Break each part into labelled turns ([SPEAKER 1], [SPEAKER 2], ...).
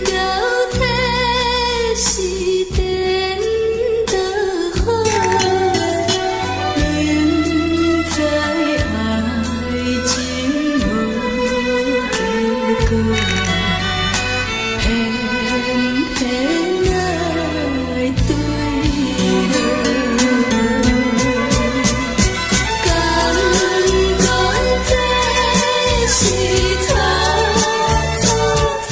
[SPEAKER 1] 表体是颠倒好，明知爱情无结果，偏偏爱对落。感觉这是错错错。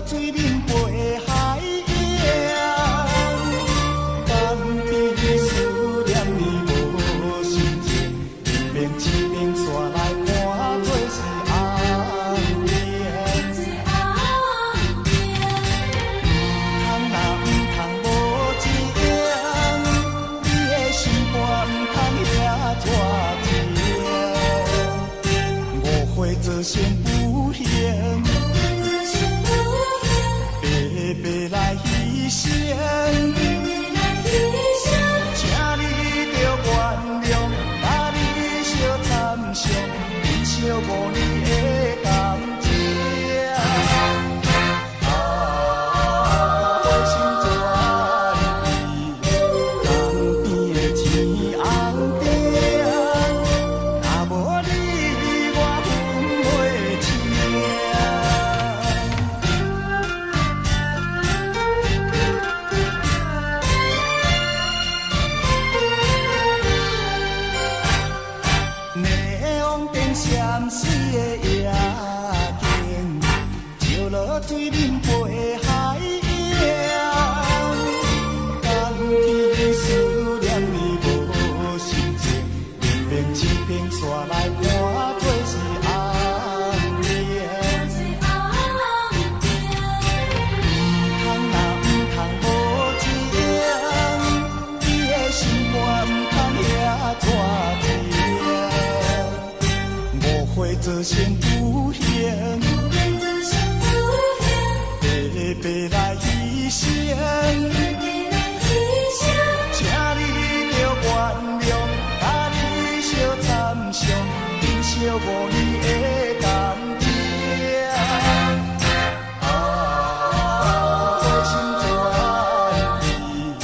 [SPEAKER 2] 水面陪海洋，江边思念你无心情，一边一边煞来看做是红颜。通若唔通无情，你的心肝唔通遐热情，误会做成不幸。白来牺牲，请你着原谅，甲你相参详，珍惜5年的感情。我心全意，江边的青红灯，若无你我分袂清。闪水的夜景，照落水面陪海洋，江边思念你无心情，一边一边煞来看做是红颜。通若唔通无情，你的心肝唔通遐热情。会造成不幸，白来牺牲，请你着原谅，甲你相参详，珍惜5年的感情。我心全意，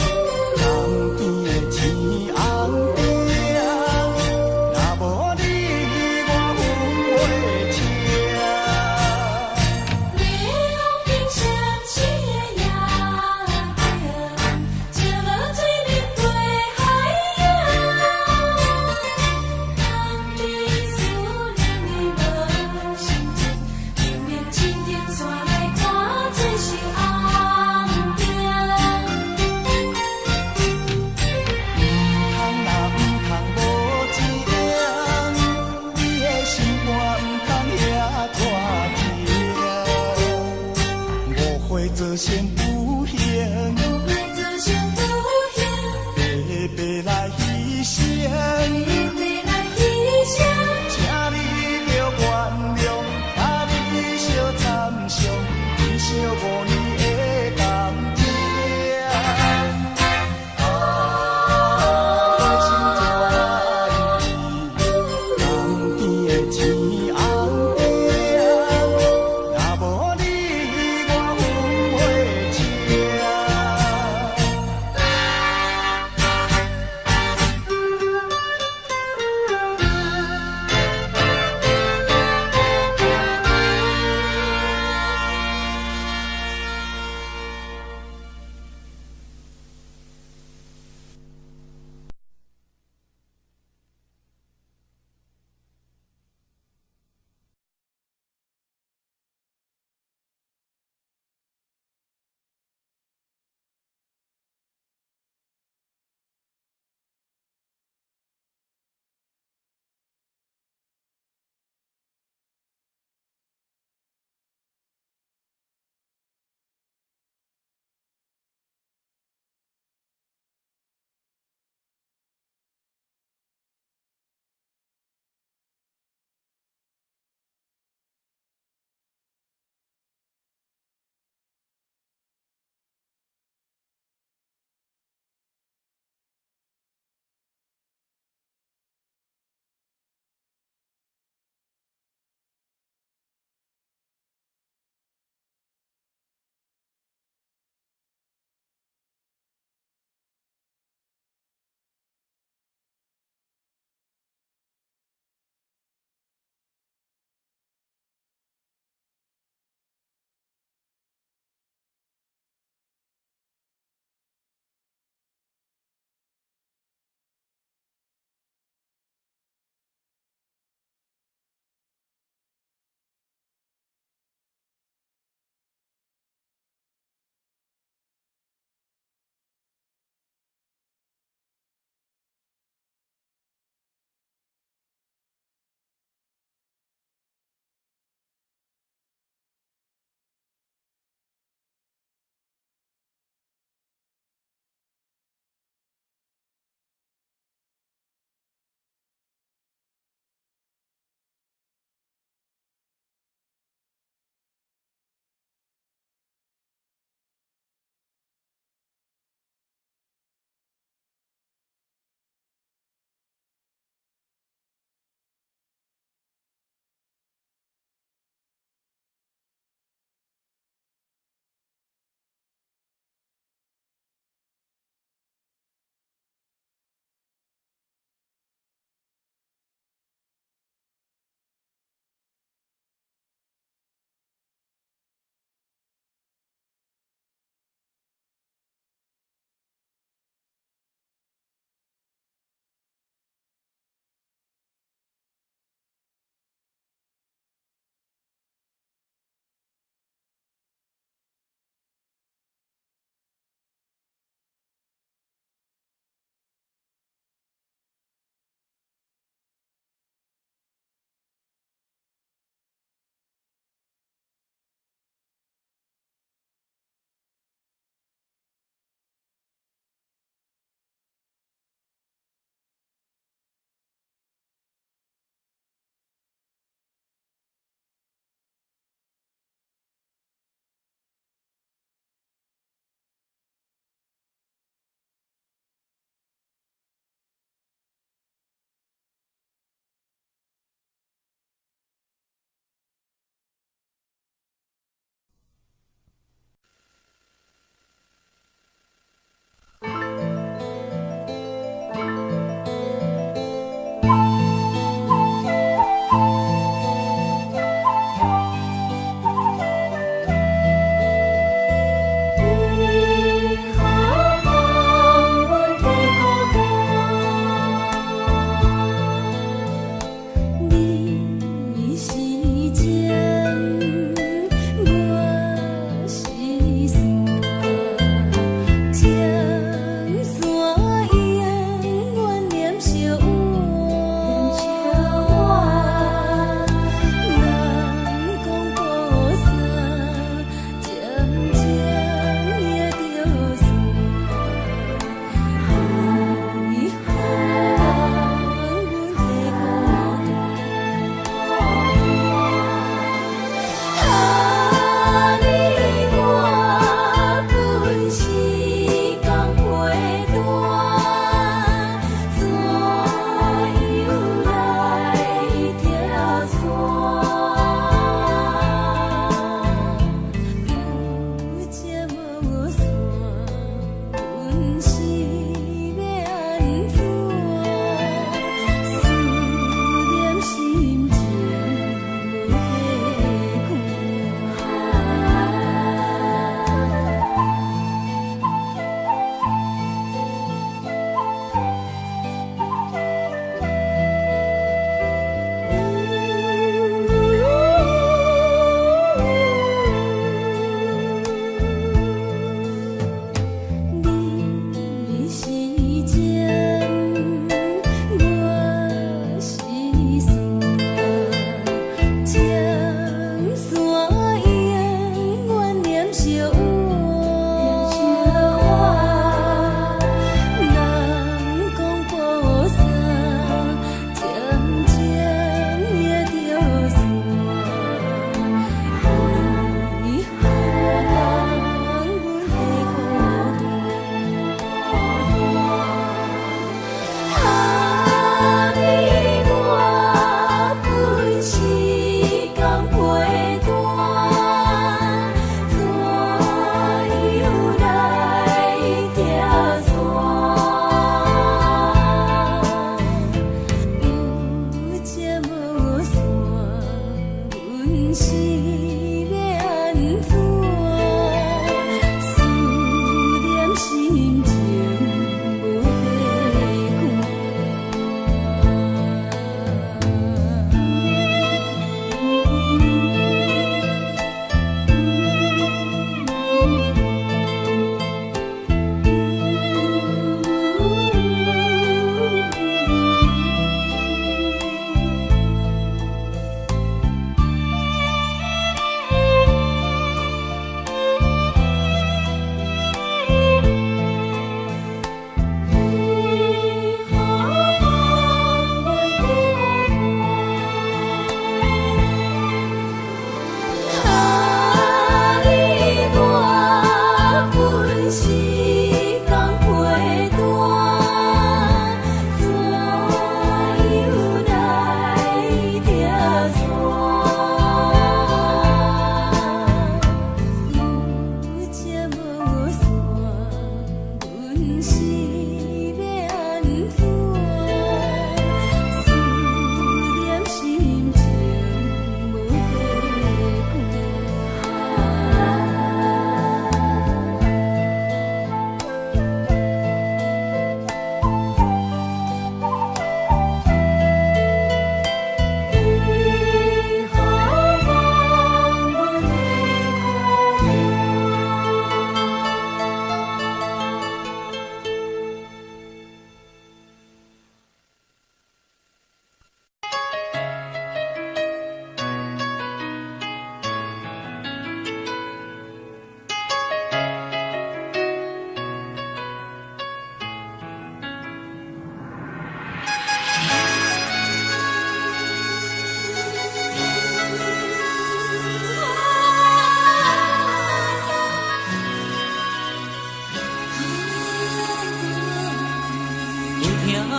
[SPEAKER 2] 江边的青红灯，若无你我分袂清。造成不幸，白来牺牲，请你着原谅，甲你相参详，珍惜5年的感情。我心全意，江边的青红灯，若无你我分袂清。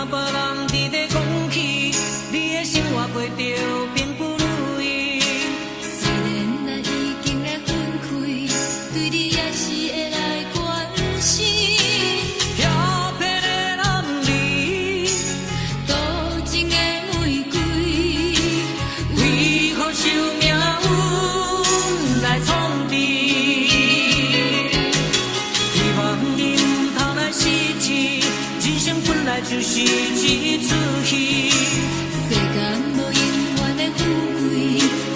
[SPEAKER 3] 别人伫咧讲起，你的生活过着并不如意。
[SPEAKER 1] 虽然咱已经来分开，对你也是会来关心。
[SPEAKER 3] 漂泊的男儿，
[SPEAKER 1] 多情的玫瑰，
[SPEAKER 3] 为何受命运来创治？希望你唔通来失志，人生本来就是一出戏。
[SPEAKER 1] 世间无永远的富贵，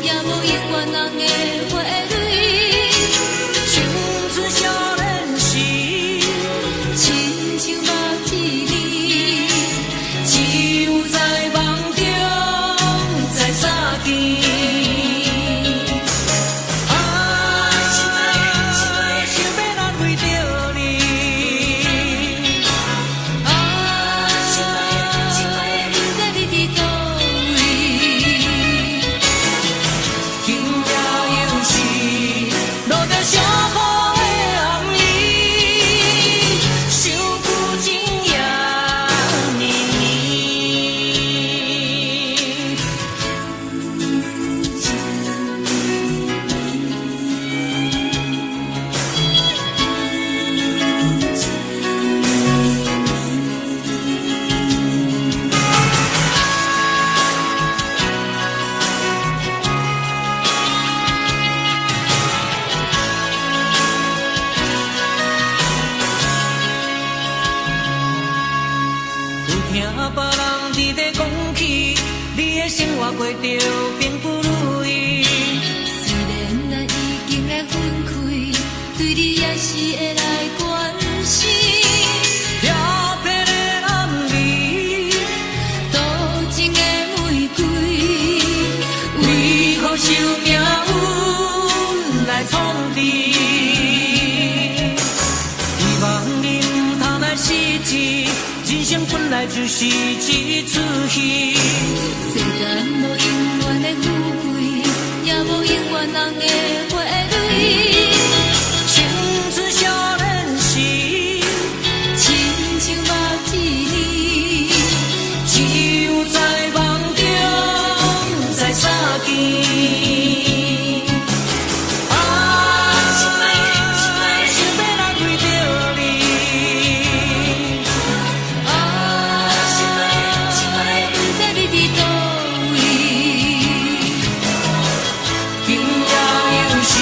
[SPEAKER 1] 也无永远人的花蕊。
[SPEAKER 3] 青春少年时，
[SPEAKER 1] 亲像目一年，
[SPEAKER 3] 只有在梦中才相见。想要难为着你，
[SPEAKER 1] 不知你伫倒位。
[SPEAKER 3] 今夜又是落着伤雨的暗暝，想不尽也绵绵。有听别人伫咧讲起，你的生活过着并不如意。
[SPEAKER 1] 虽然咱已经来分开，对你也是会来关心。
[SPEAKER 3] 漂泊的男儿，
[SPEAKER 1] 多情的玫瑰，
[SPEAKER 3] 为何受命运来创治？希望你唔通来失志，人生本来就是一出戏。
[SPEAKER 1] 世间无永远的富贵，也无永远人的花蕊。
[SPEAKER 3] 青春少年时，
[SPEAKER 1] 亲像目一年，
[SPEAKER 3] 只有在梦中才相见。想要难为着你，
[SPEAKER 1] 不知你伫倒位。
[SPEAKER 3] 今夜又是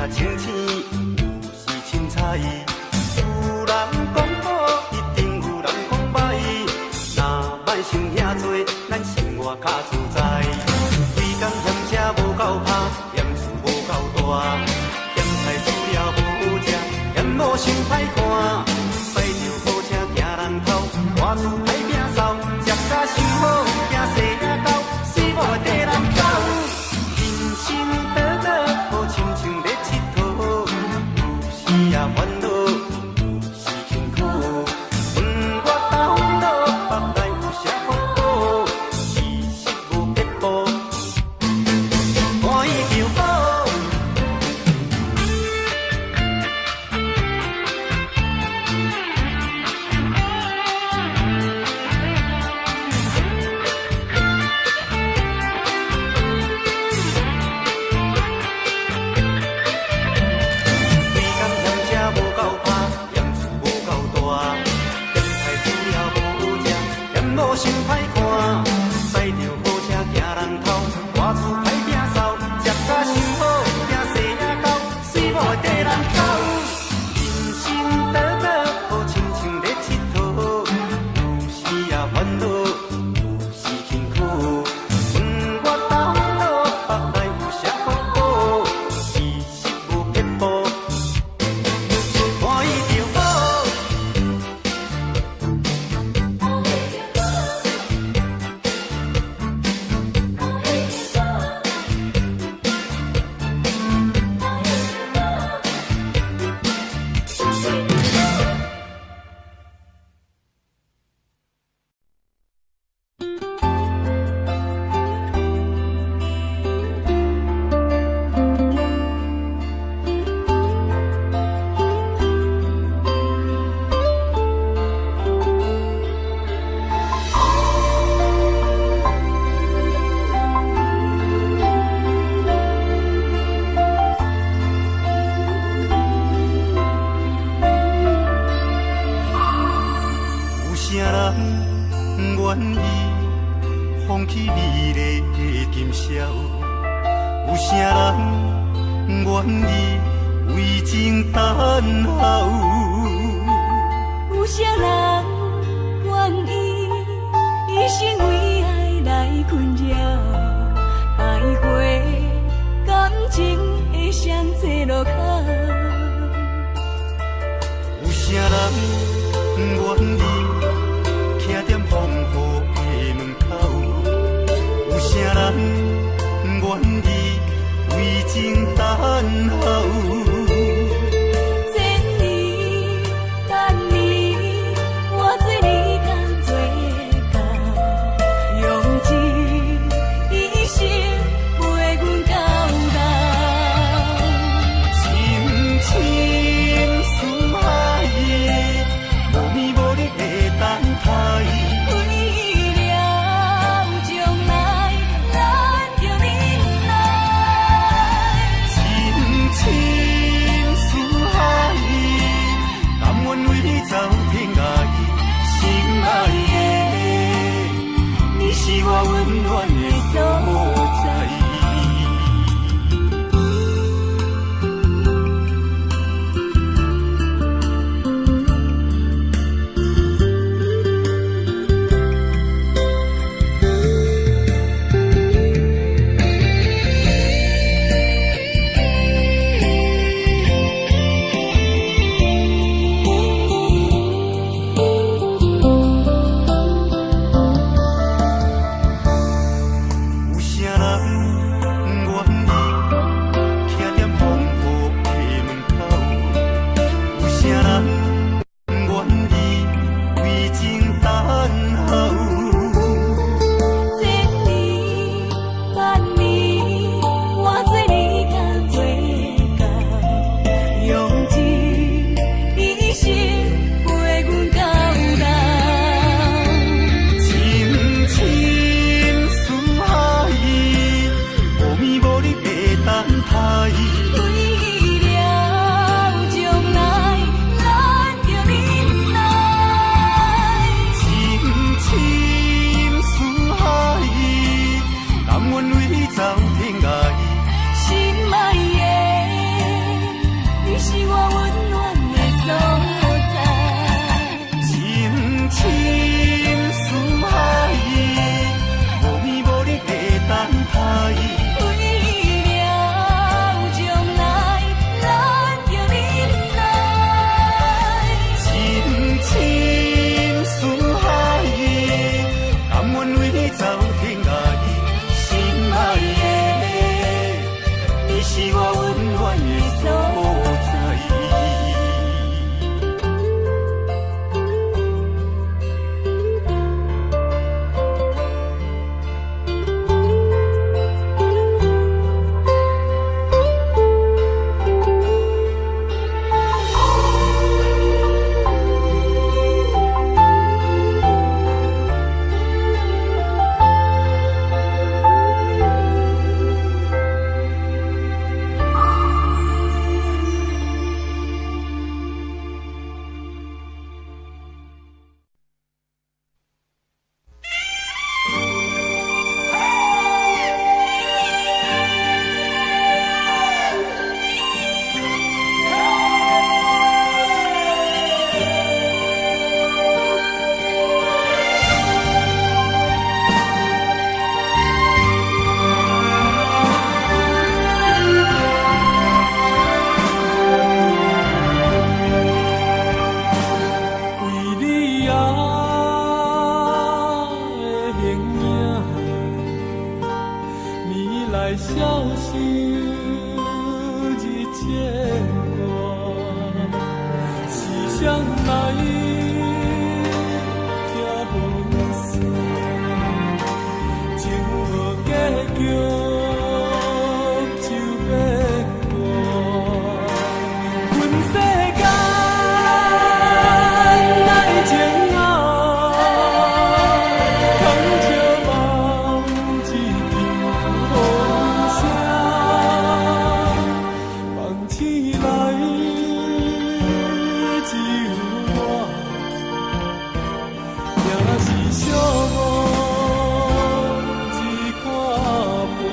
[SPEAKER 2] 清醒，有时凊彩。有人讲好，一定有人讲歹。若莫想遐多，咱生活较自在。规工嫌车无够拍，嫌厝无够大，嫌菜煮了无食，嫌某想歹看。驶着好车行人头，外厝歹摒扫，食甲想好，惊细仔狗，死无地人走。人生短短，好亲像咧佚佗，有时也烦恼，有时辛苦。问我到倒，腹内有啥福报？其实无结果，欢喜就好。想歹看，驶着好车行人头，外厝歹摒扫，食甲想好，惊细仔狗，死无地人走。人生短短，好亲像咧佚佗，有时也烦恼，有时辛苦。问我到倒，腹内有啥福报？其实无结果，欢喜就好。放弃美丽的今宵，有啥人愿意为情等候？
[SPEAKER 1] 有啥人愿意一生为爱来困扰？爱过感情会相济路口，
[SPEAKER 2] 有啥人愿意徛踮风雨的门口？有啥人愿意为情等候？情来只有我，也是寂寞一块半。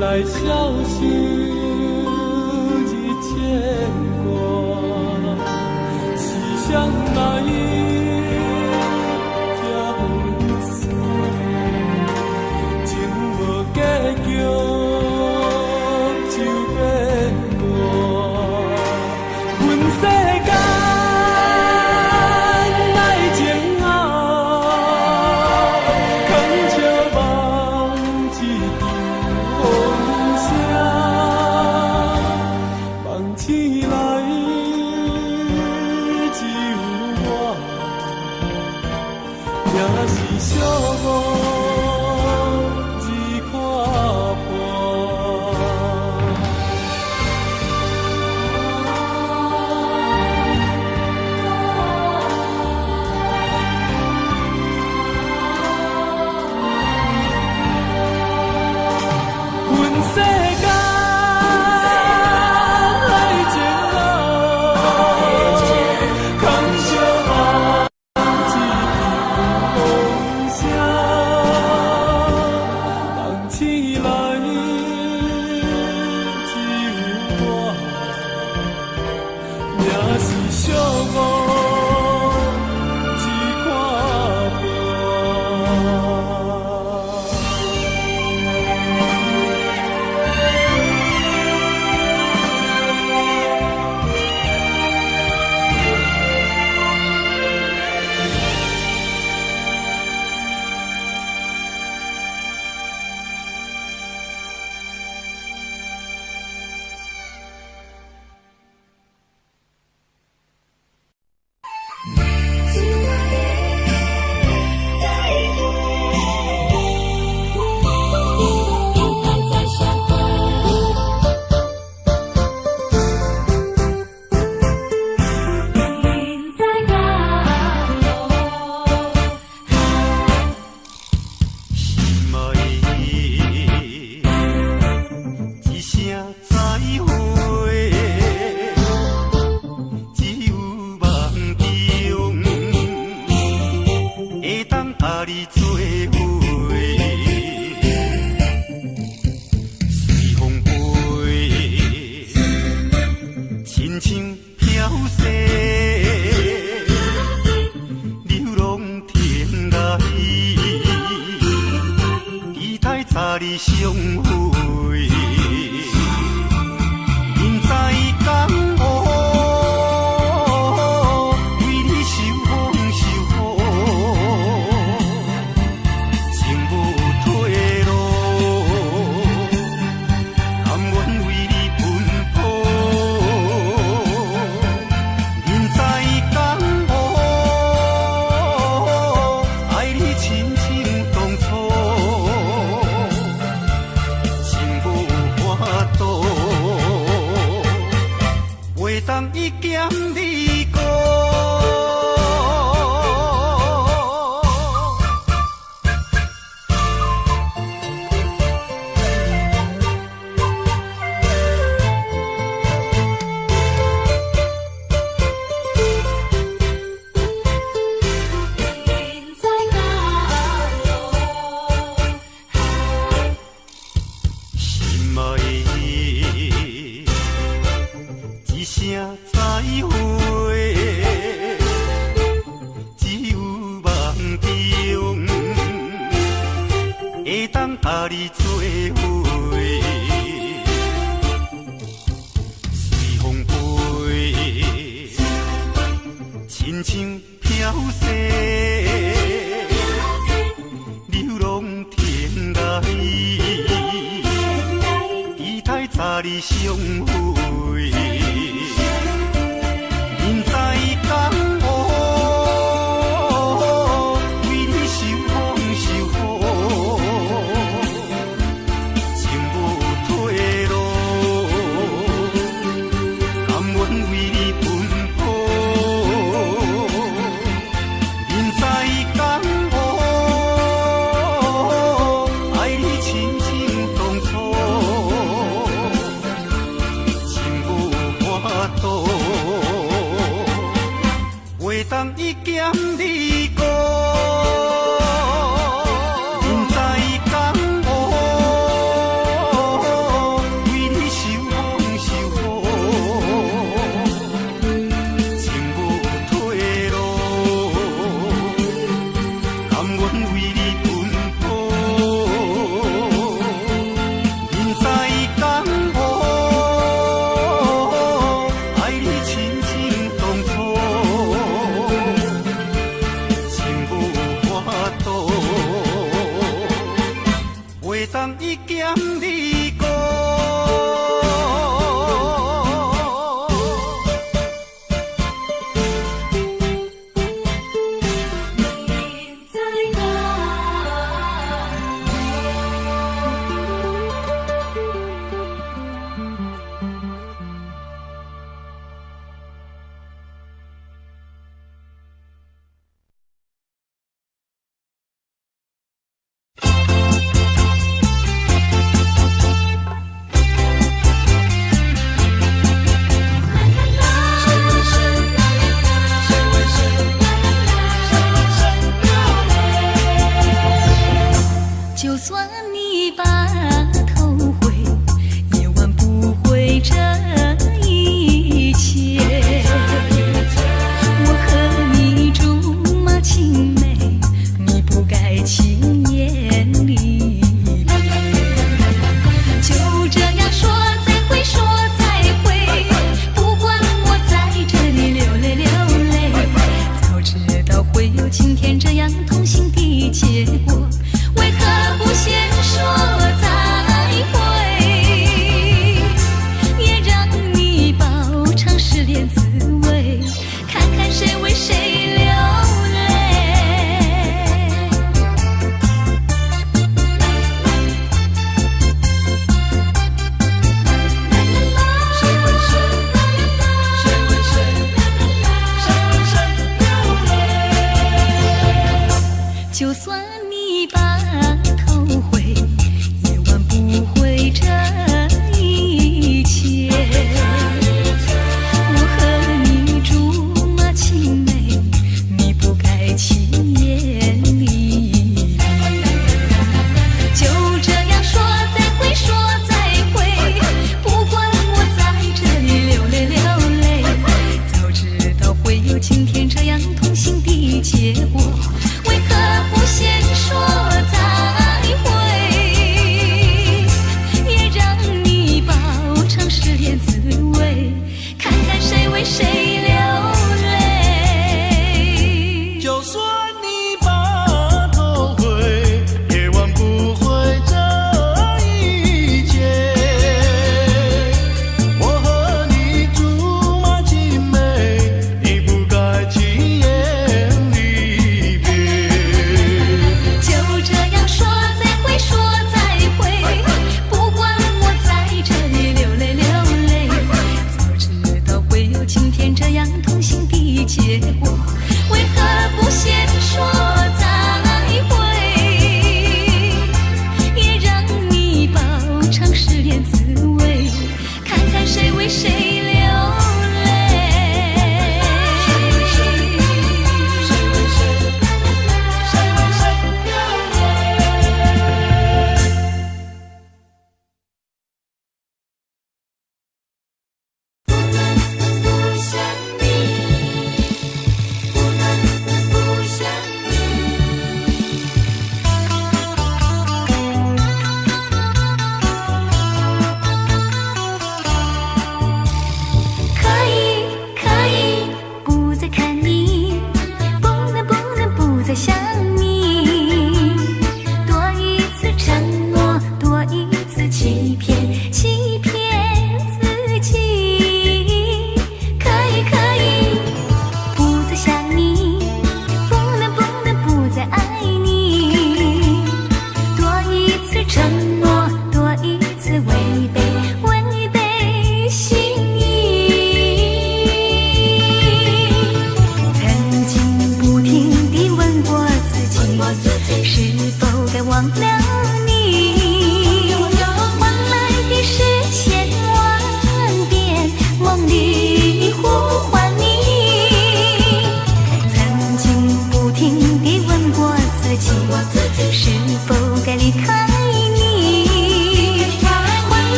[SPEAKER 2] 来消失一牵挂，是谁来挑选？情无结局就变卦，阮世间来煎熬，牵笑望一场风声，梦醒来只有我，也是寂寞一块半。阮世间来煎熬，空笑望一场风声，梦醒来只有我，也是寂寞一块半。你相会，人在江湖，为你受风受雨，情无退路，甘愿为你奔波，人在江湖，爱你亲像当初。当伊嫌你孤，心爱的一声再会，只有梦中会当甲你做伙，随风飞，亲像飘逝，流浪天涯。甲你相会，人在江湖，为你受风受雨，情无退路，甘愿为你奔波，人在江湖。袂当一剑你过，人在江湖，为你受风受雨，情无退路，甘愿为你奔波，人在江湖。袂当一剑你过。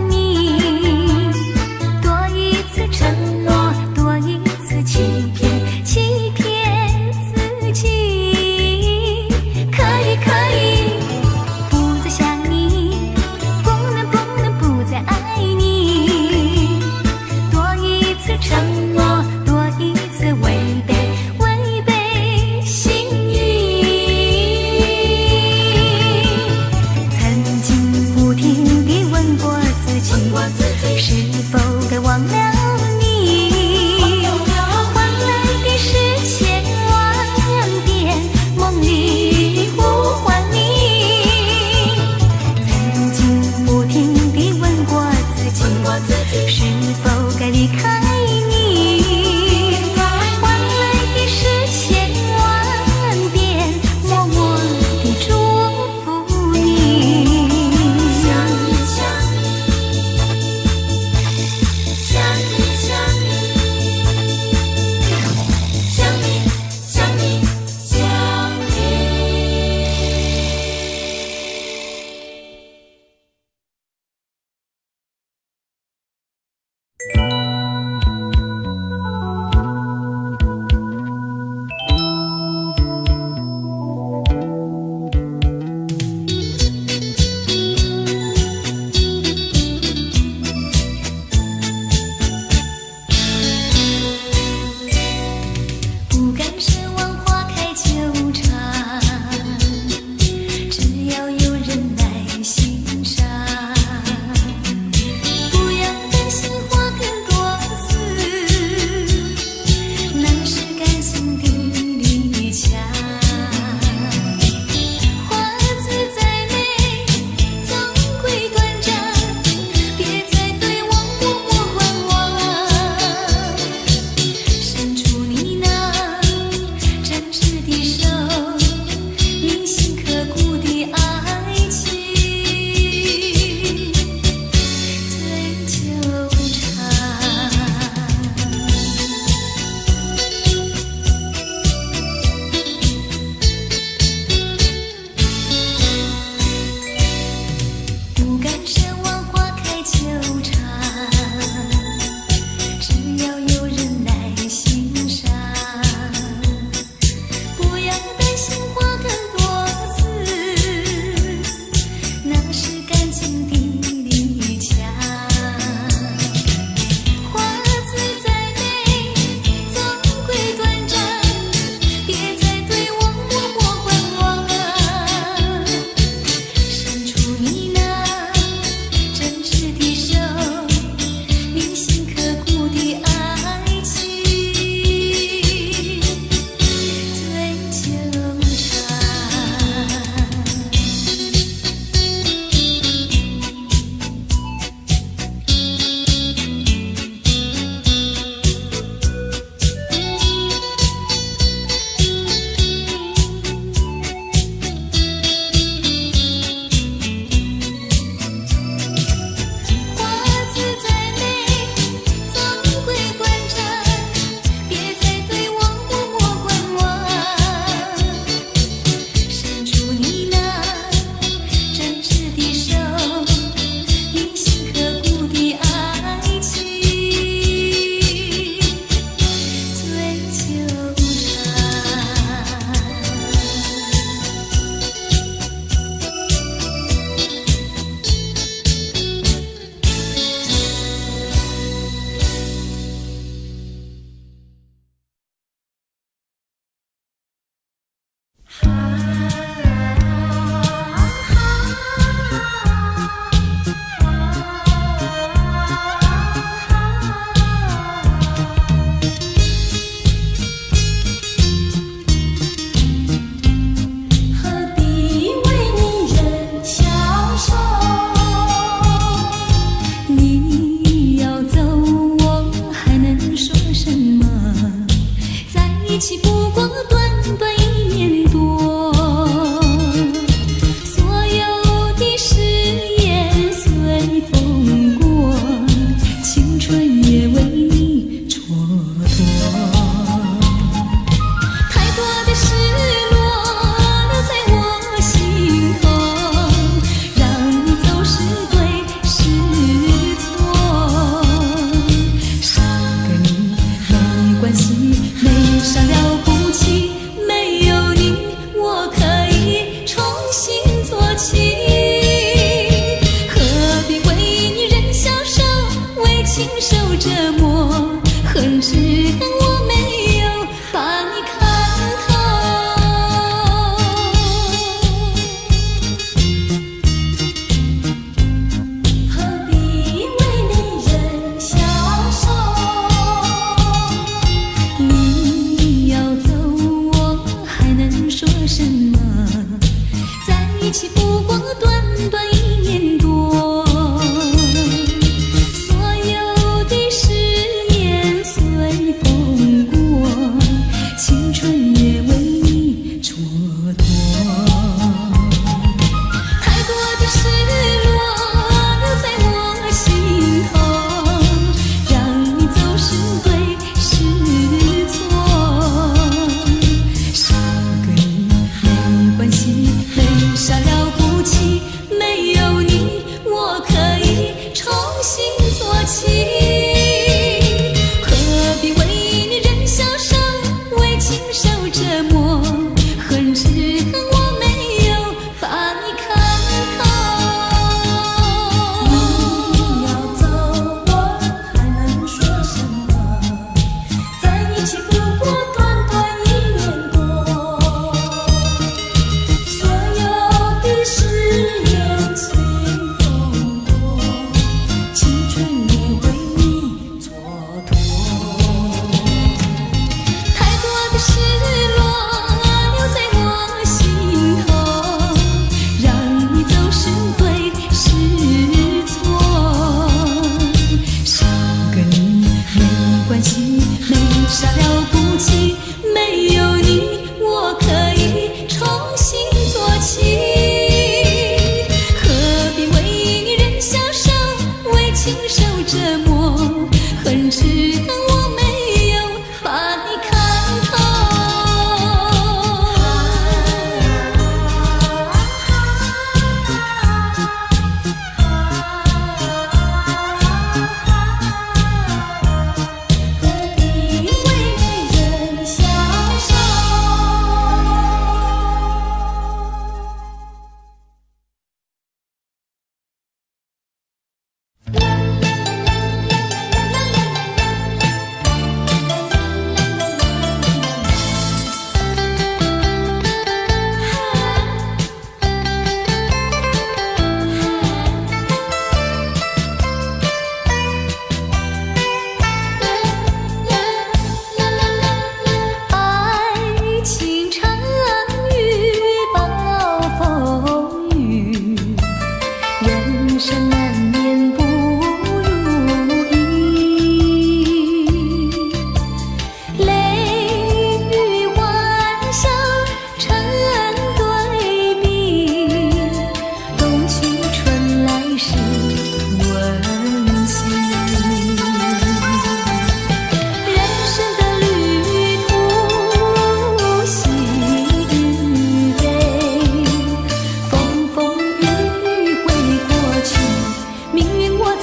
[SPEAKER 1] 你，多一次承诺，多一次欺骗，欺骗自己。可以，可以，不再想你，不能不再爱你。多一次承诺，多一次违背心意。曾经不停地问过自己，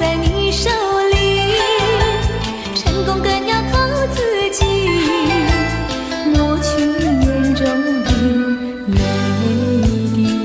[SPEAKER 1] 在你手里，成功更要靠自己，抹去眼中的泪滴。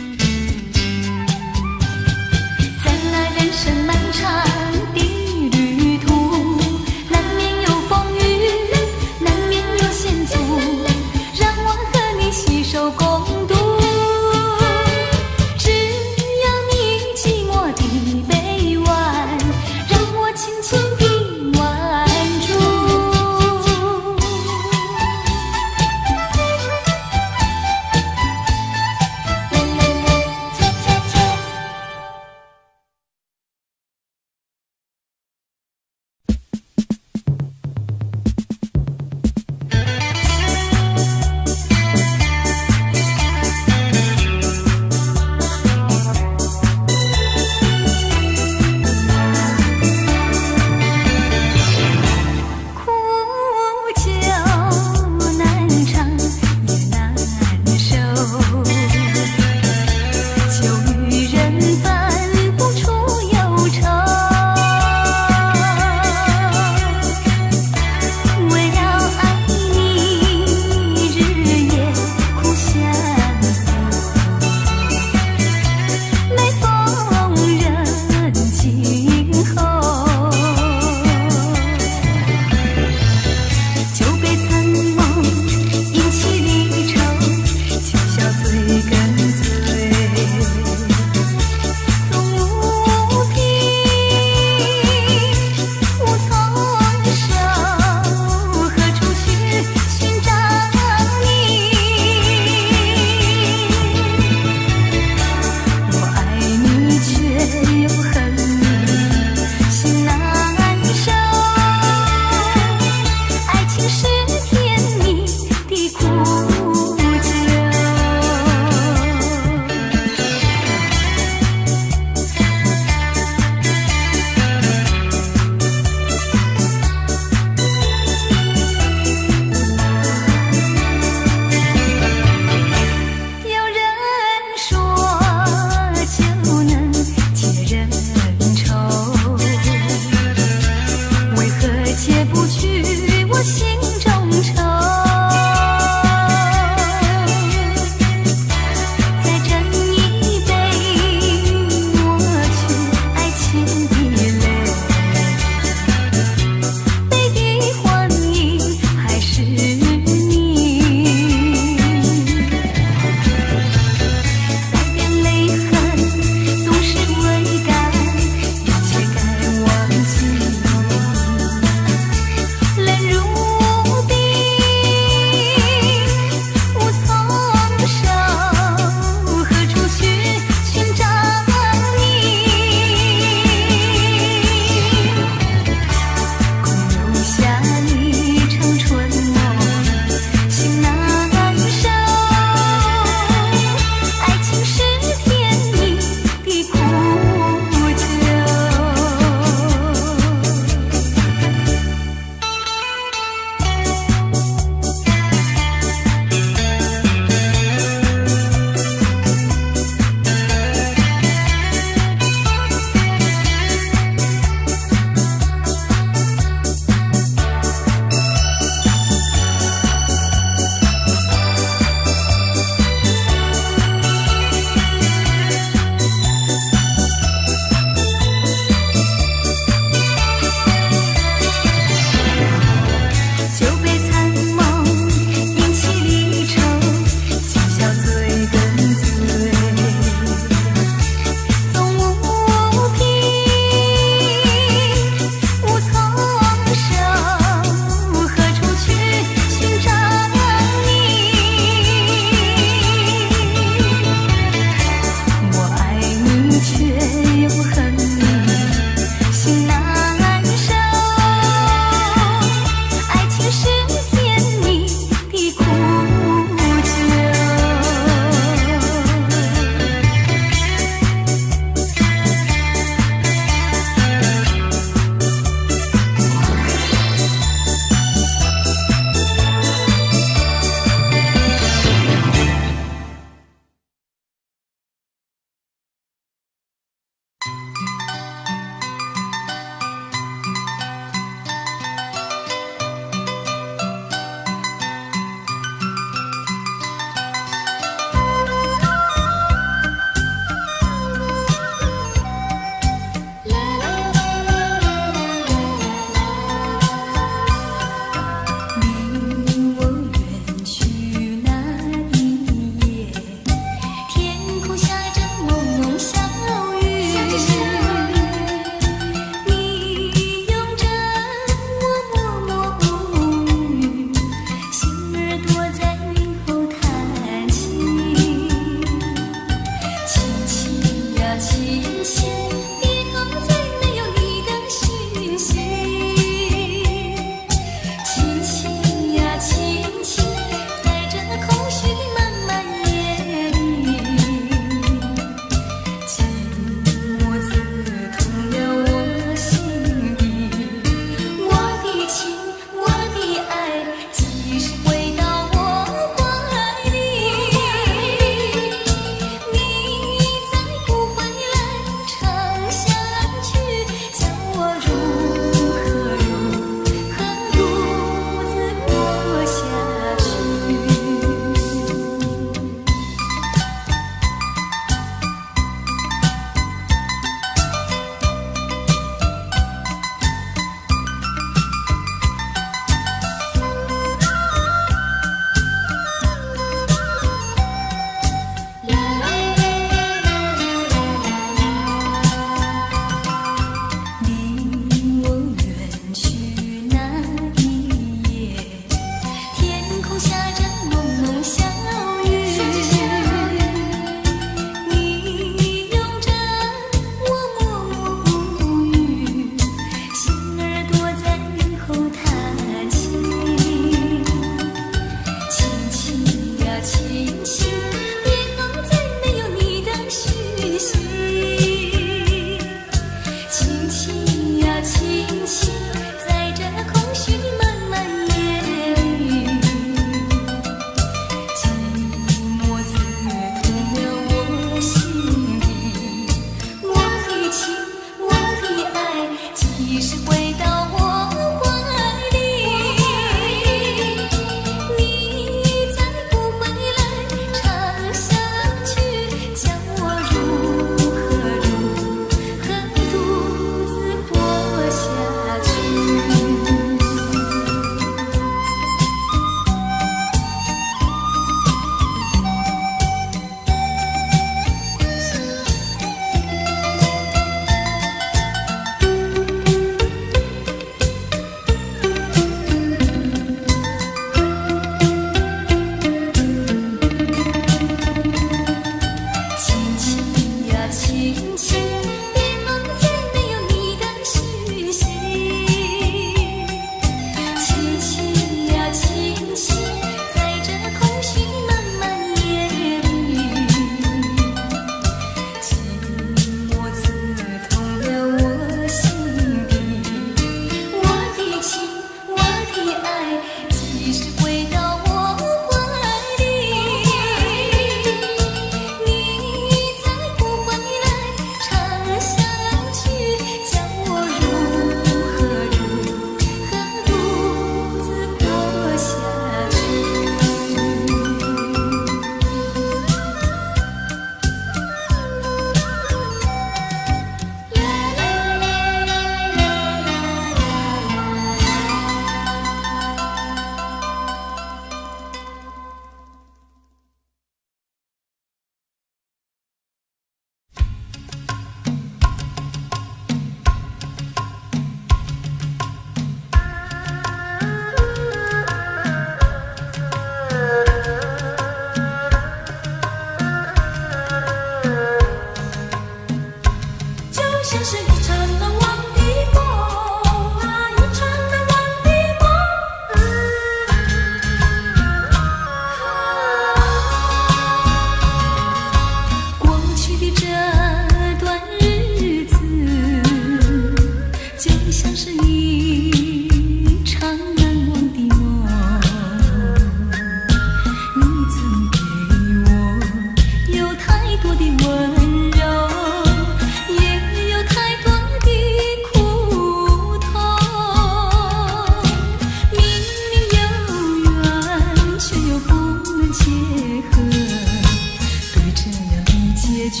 [SPEAKER 1] 局，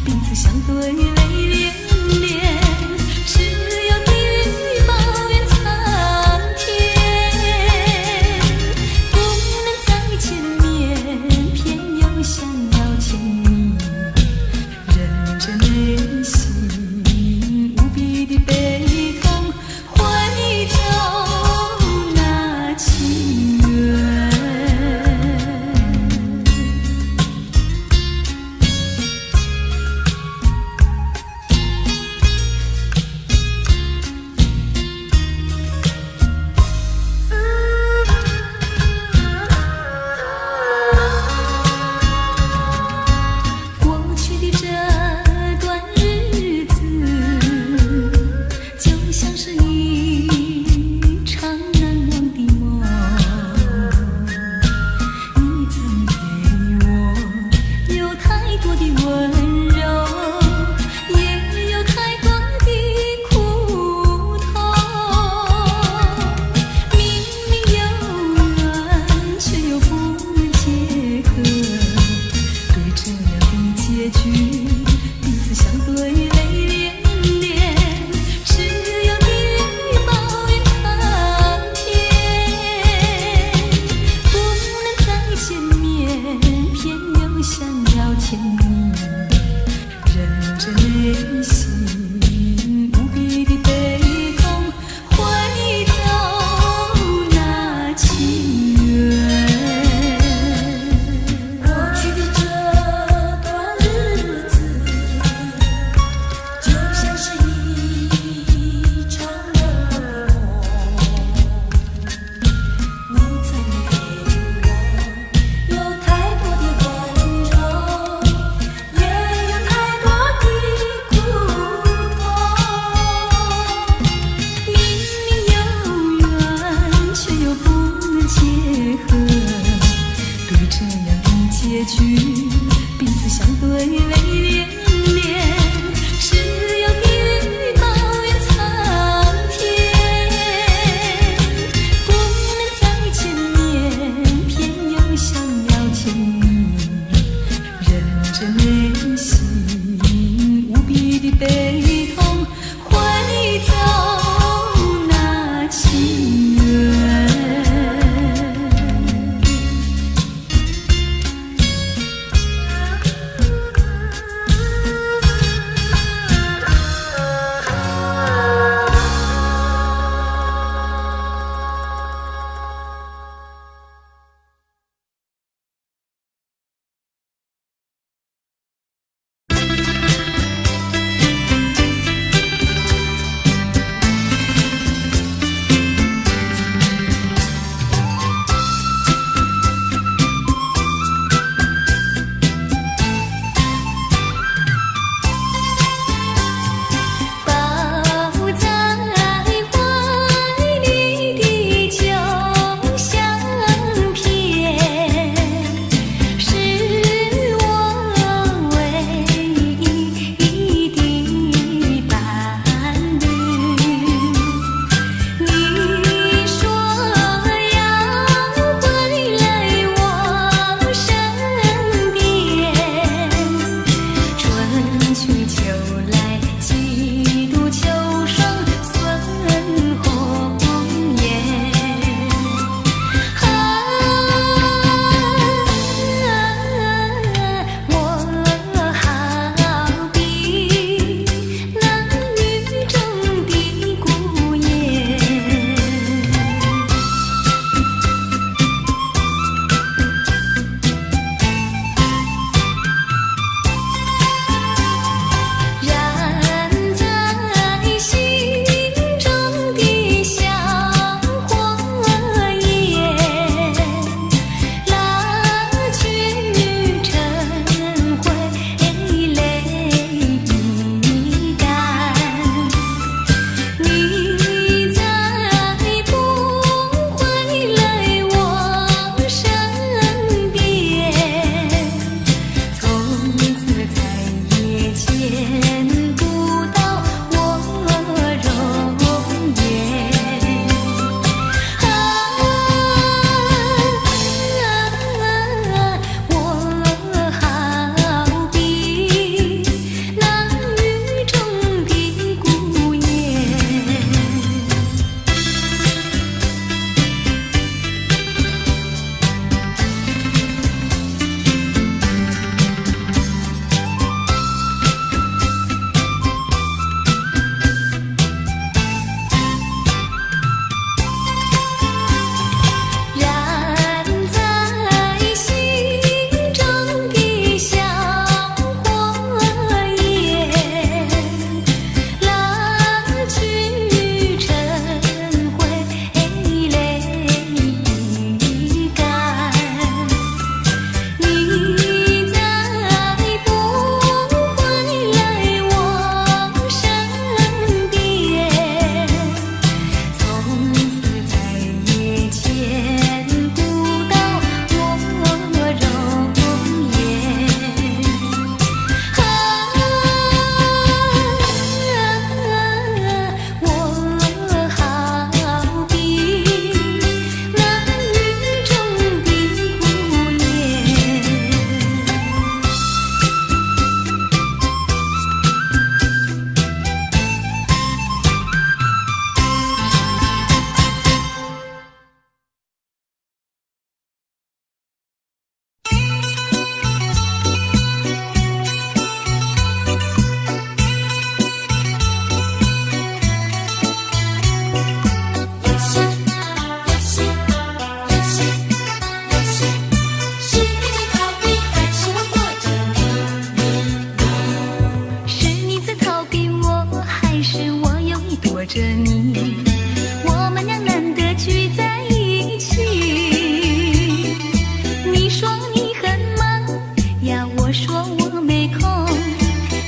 [SPEAKER 1] 彼此相对泪连连，只有地狱抱怨苍天，不能再见面，偏又想要牵你，忍着内心无比的悲痛，挥走那情缘。过去的这段日子，就像是一场难忘的梦。你曾给我有太多的温柔，也有太多的苦痛。明明有缘，却又不能结合。对这样的结局，彼此相对泪连连，只有地狱抱怨苍天，不能再见面，偏又想要牵你，忍着内心无比的悲痛，挥走那情缘。过去的这段日子，就像是一场噩梦。你曾给我有太多的温柔，也有太多的苦痛。明明有缘，却又不能结合。对这样的结局，彼此相对泪连连，只有地狱抱怨苍天，不能再见面，偏又想要牵你，忍着内心无比的悲痛，挥走那情缘。说我没空，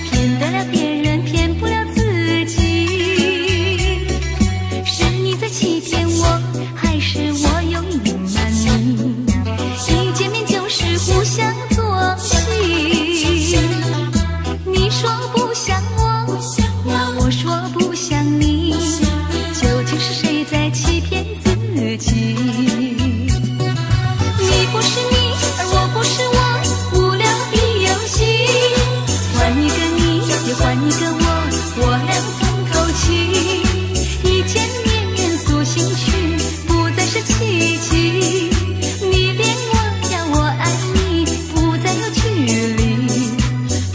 [SPEAKER 1] 骗得了别人，骗不了自己。是你在欺骗我，还是我有隐瞒你？一见面就是互相作戏。你说不像我，呀，我说不像你，究竟是谁在欺骗自己？你不是你，而我不是我，无聊的游戏。换一个你，又换一个我俩从头起。一见面诉心曲，不再是奇迹。你恋我呀，我爱你，不再有距离，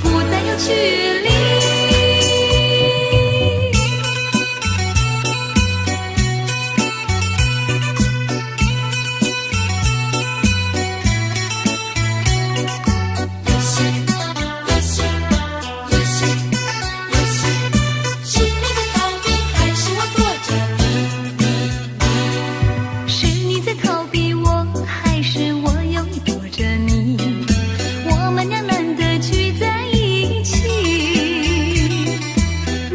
[SPEAKER 1] 不再有距离。是你在逃避我，还是我又躲着你？我们俩难得聚在一起。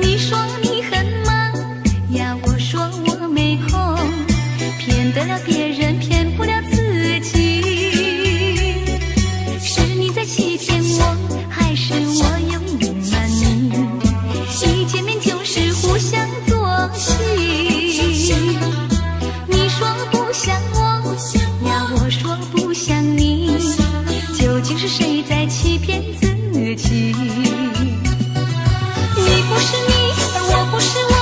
[SPEAKER 1] 你说你很忙呀，我说我没空，骗得了别人，骗不了自己。是你在欺骗我，还是我有隐瞒你？一见面就是互相作戏。你说不像我，呀，我说不像你，究竟是谁在欺骗自己？你不是你，而我不是我，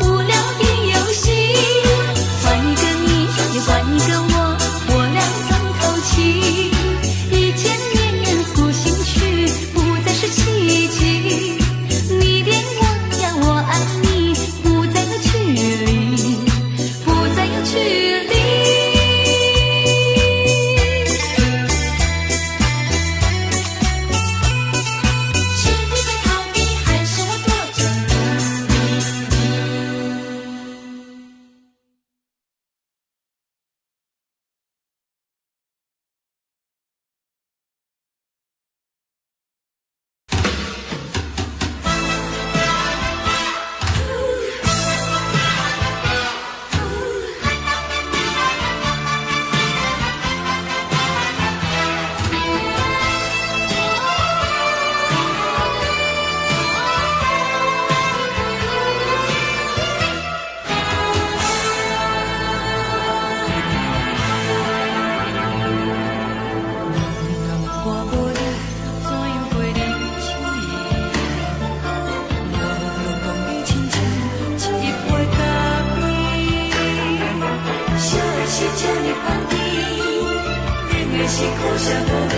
[SPEAKER 1] 无聊的游戏。换一个你，又换一个我俩从头起。一见面诉心曲，不再是奇迹。你恋我呀，我爱你，不再有距离，不再有距离。是你在逃避，还是我躲着是苦涩无味，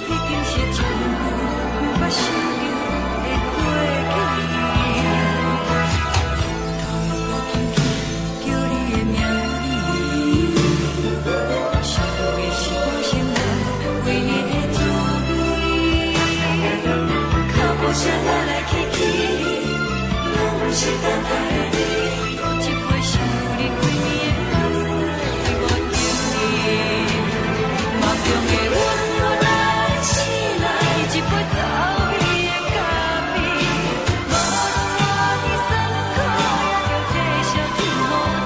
[SPEAKER 1] 一定是一句不捌想着的过去。头又轻轻叫你的名字，想的是我心内为你的滋味。脚步声来来去去，拢不是等待的你，有一回想你几年的垃圾我丢你。梦中的温柔来醒来，一杯走味的咖啡，无论我的酸苦，也着继续甜予你。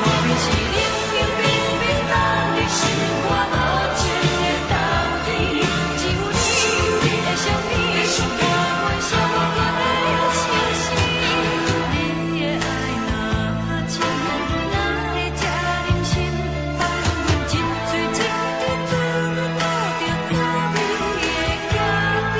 [SPEAKER 1] 莫名是冷冷冰冰，咱的心肝无情的斗阵，只有你会想你，我阮伤痕的心事。你的爱若深，哪会这忍心放阮一嘴情的滋味，倒着滋味的咖啡。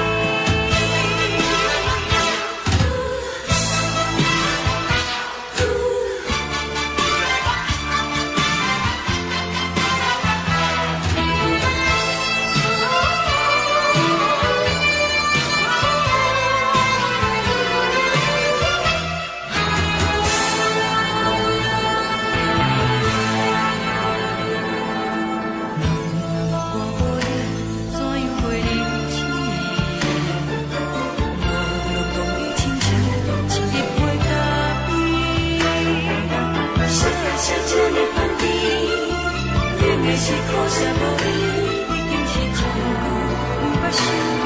[SPEAKER 1] 我无力，怎样袂忍起？无论讲你亲像一杯咖啡，小小这呢香甜，冷的是苦涩无味，一定是一句不捌想着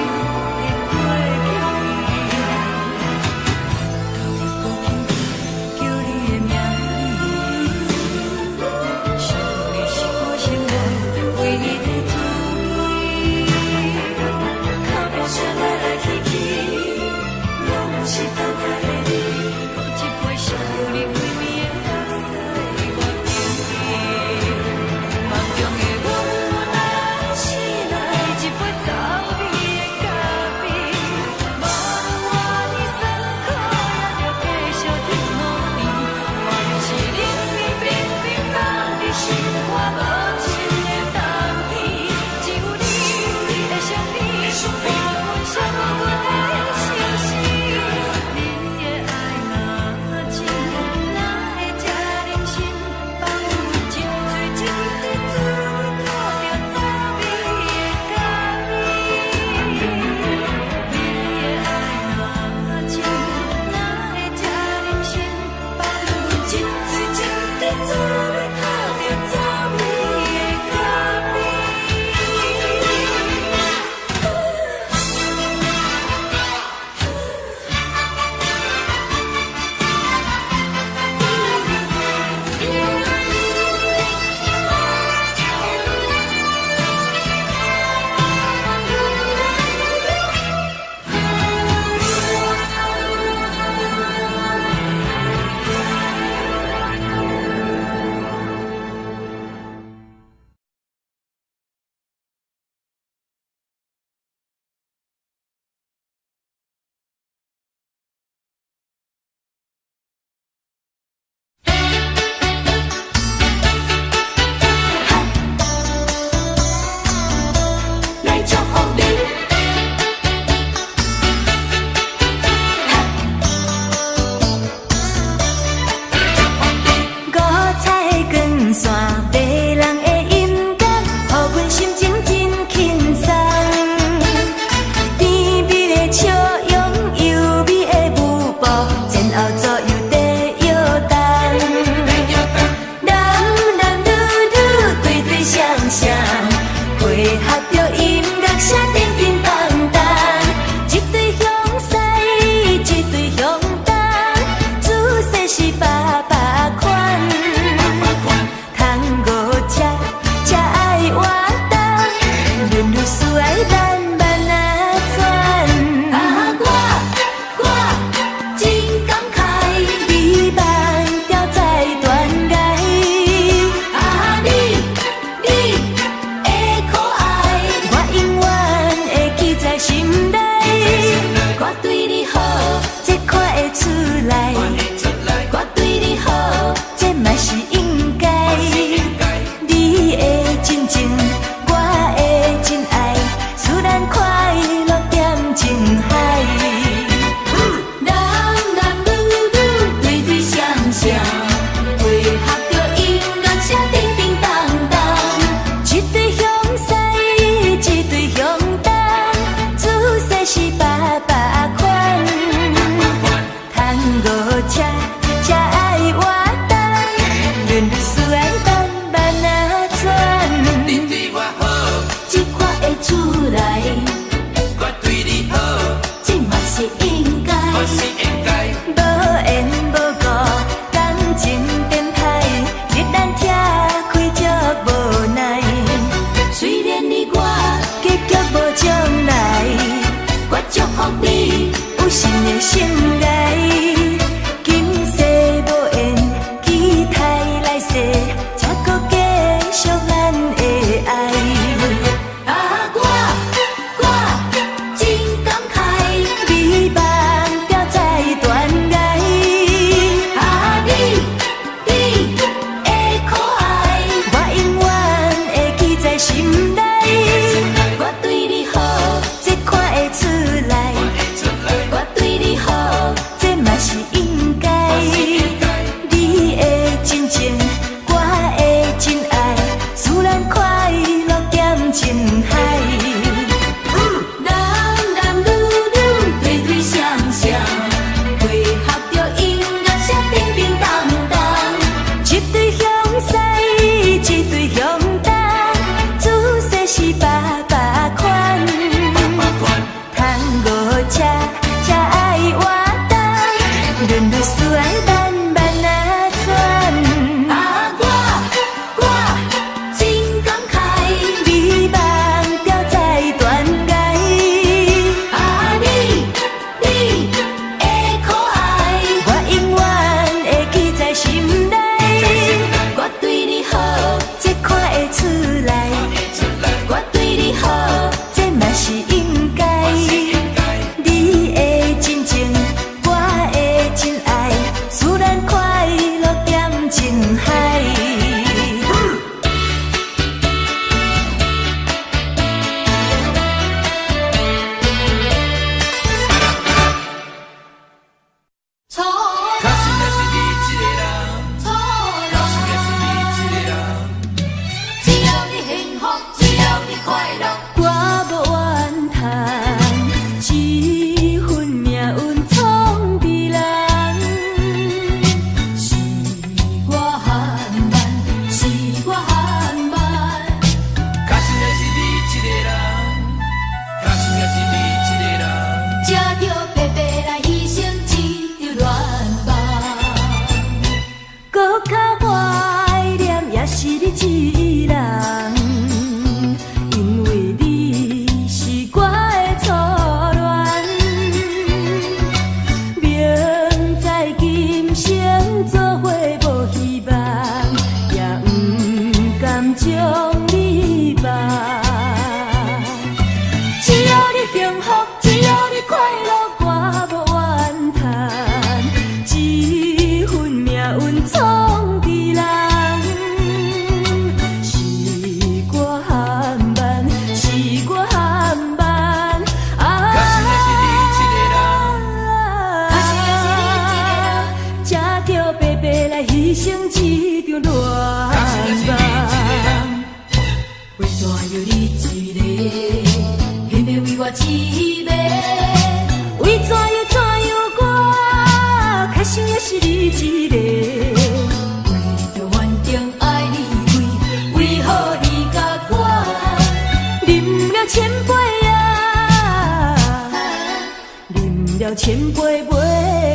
[SPEAKER 1] 了千杯袂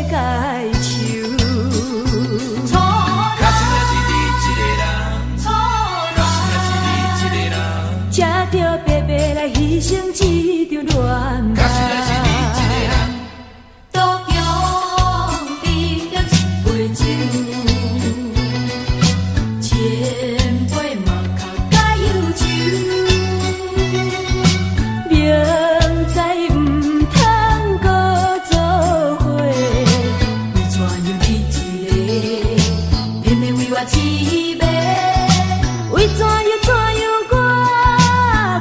[SPEAKER 1] 解愁。
[SPEAKER 3] 假使若是你一个人，假使若是你一个人，
[SPEAKER 1] 才着白白来牺牲一场恋
[SPEAKER 3] 假使若是你一个人，
[SPEAKER 1] 都用你了一杯酒，千杯嘛较解忧愁。明知唔通搁做伙，为怎样你一个，偏偏为我痴迷？为怎样我，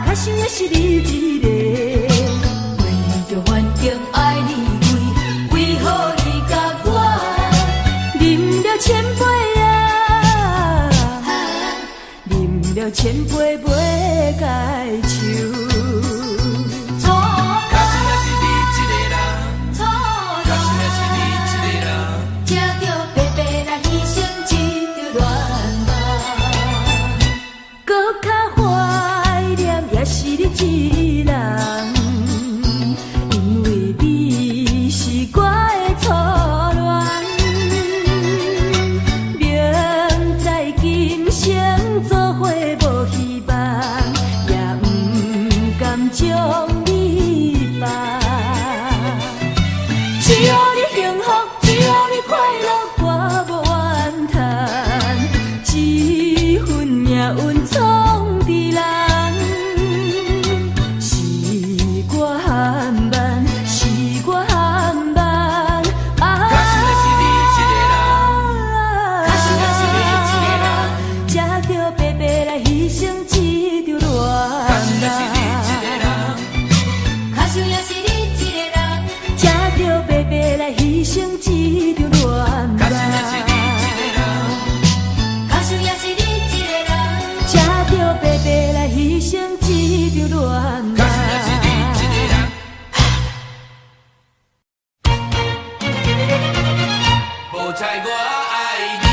[SPEAKER 1] 较想也是你一个？为着反正爱你为，为何你甲我啉了千杯啊？啉了千杯袂解愁。
[SPEAKER 3] 假使若是你一个人，假使若是你一个人，
[SPEAKER 1] 才着白白来牺牲一场恋梦，搁较怀念也是你一人，因为你是我的初恋。明知今生做伙无希望，也不甘将你放。只要你幸福，只要你快乐，我无怨叹。一份命运创伫人，是我含慢，是我含慢。
[SPEAKER 3] 假使若是你一个人，假使若是你一个人，
[SPEAKER 1] 才着白白来牺牲一场
[SPEAKER 3] 假使若是你
[SPEAKER 1] 恋
[SPEAKER 3] 一个人，
[SPEAKER 1] 假使若是你一个人，才着白白来牺牲一场恋
[SPEAKER 3] 假使若是你一个人，
[SPEAKER 1] 假使若是你一个人，才着白白来牺牲一场恋
[SPEAKER 3] 假使若是你一个人，无猜我爱你，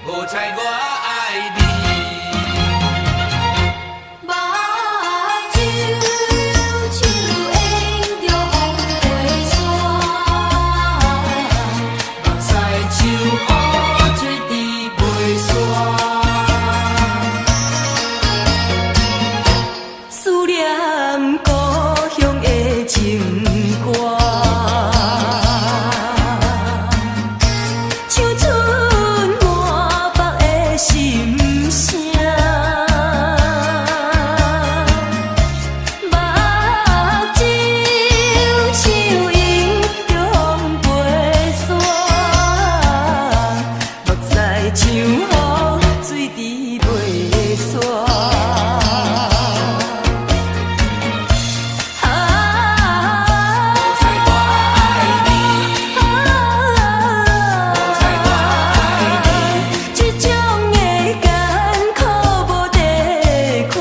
[SPEAKER 3] 无猜我爱你。
[SPEAKER 1] 目睭手牵着风飞山，目屎像雨水滴袂散。思念故乡的情歌，唱出满腹的心声。目睭像迎着风飞山，目屎像雨水滴袂散。这种的艰苦无地看，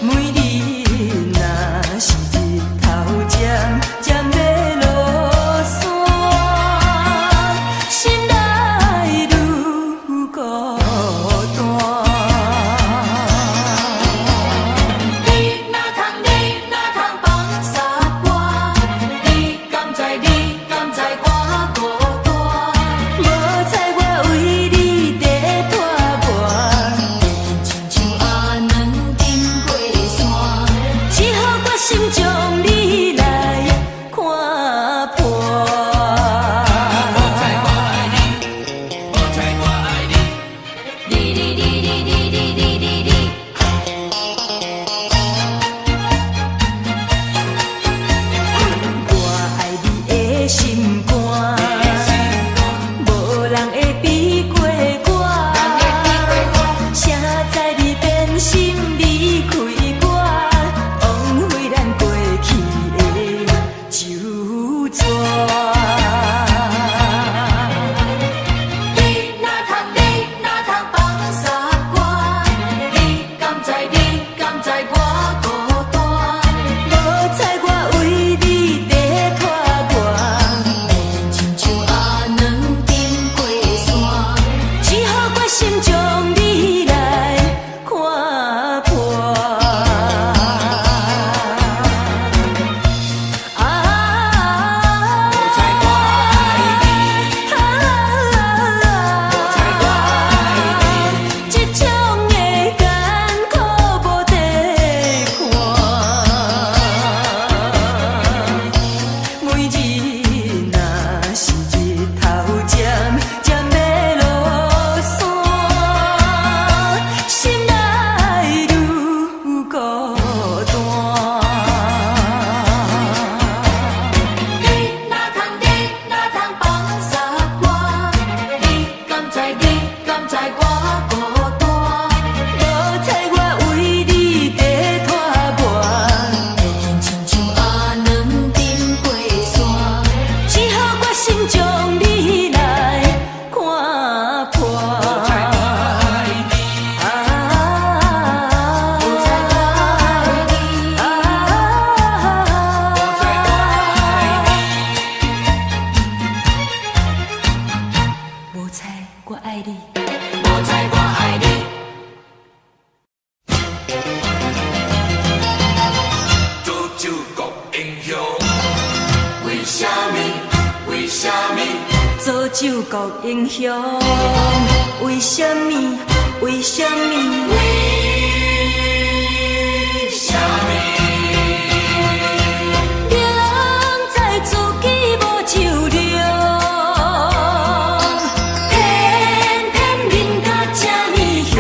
[SPEAKER 1] 每日若是日头渐渐要落山，心内愈孤单。你哪通放下我？你敢知我孤单？无猜我为你在拖磨，亲像阿软经过山，只好决心将你来看破。
[SPEAKER 3] 无猜我爱你，无猜我爱你。
[SPEAKER 1] 我爱你的心肝，无人会比过我。谁知你变心离开我，枉费咱过去的纠缠。你哪通放下我？你敢知我孤单？无猜我为你在拖磨，亲像阿软经过山，只好决心将你来看破。酒国英雄，为什么？为什么？
[SPEAKER 3] 为什么？
[SPEAKER 1] 明知自己无酒量，偏偏饮甲这呢香。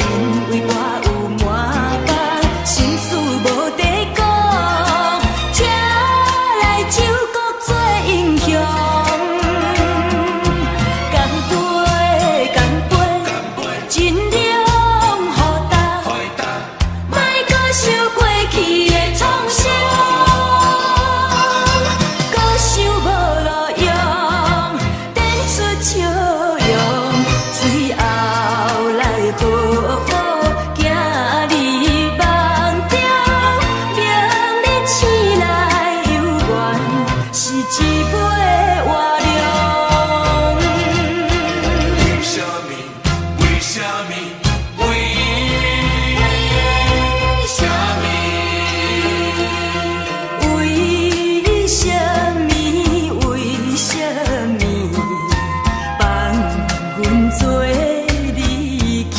[SPEAKER 1] 因为我有满腹心事无地讲，请来酒国做英雄。干杯，干杯，尽量互答，莫搁想过去的创伤，搁想无路用，展出笑容，最后来好好行入梦中，明日醒来犹原是一杯活量。
[SPEAKER 3] 为什么？为什么？为什么？
[SPEAKER 1] 为什么？为什么放阮做离去？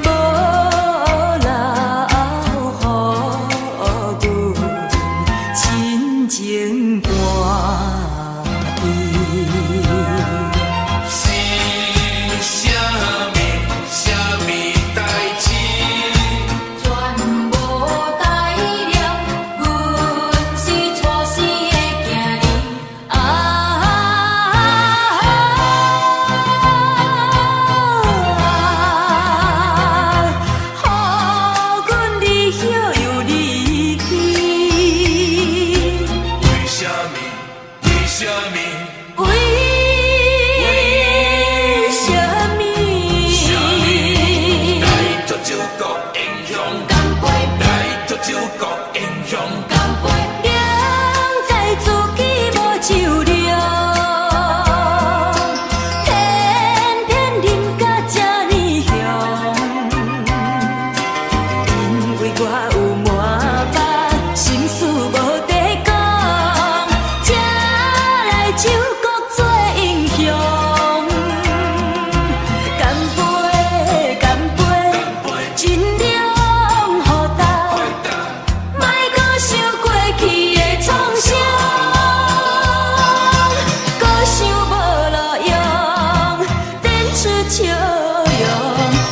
[SPEAKER 1] 无留予阮亲情伴伊。
[SPEAKER 3] 是什么代志？
[SPEAKER 1] 全无代了，阮是初生的囝儿予阮离晓又离去。
[SPEAKER 3] 为什么？为什么？
[SPEAKER 1] 为什么？
[SPEAKER 3] 来做酒国英雄，
[SPEAKER 1] 干杯！
[SPEAKER 3] 来做酒国英雄，
[SPEAKER 1] 干杯！明知自己无酒量，偏偏饮甲这呢香。因为我有满腹心事无地讲，请来酒国做英雄。干杯，干杯，尽量互答。莫搁想过去的创伤，搁想无路用，展出笑容，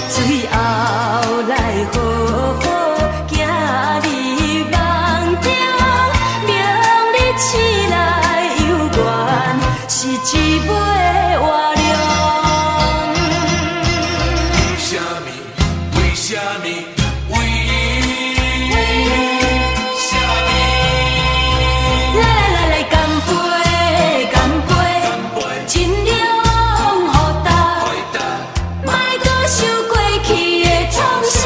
[SPEAKER 1] 最后来好好行入梦中，明日醒来犹原是一杯活量。
[SPEAKER 3] 为什么？为什么？为什么？
[SPEAKER 1] 来，干杯，干杯，尽量互答，莫搁想过去的创伤，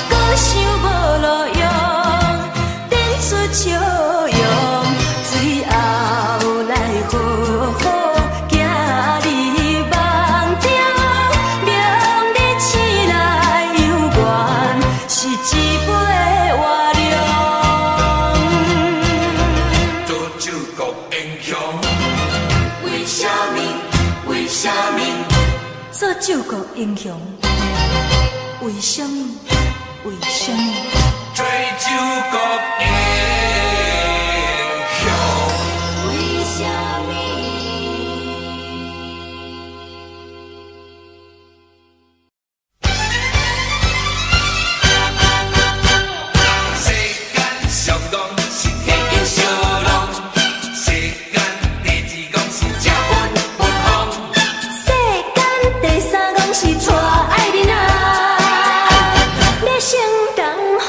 [SPEAKER 1] 搁想无路用，展出笑容，最后来好好行入梦中，明日醒来犹原是一杯活量。
[SPEAKER 3] 做酒国英雄，
[SPEAKER 1] 为什么？为什么？做救国英雄？为什么？为什么？
[SPEAKER 3] 做酒国英雄。
[SPEAKER 1] 为什么？
[SPEAKER 3] 世间上当是天经小人，世间第二讲是食本行。
[SPEAKER 1] 世间第三讲是娶爱人啊，要成同好。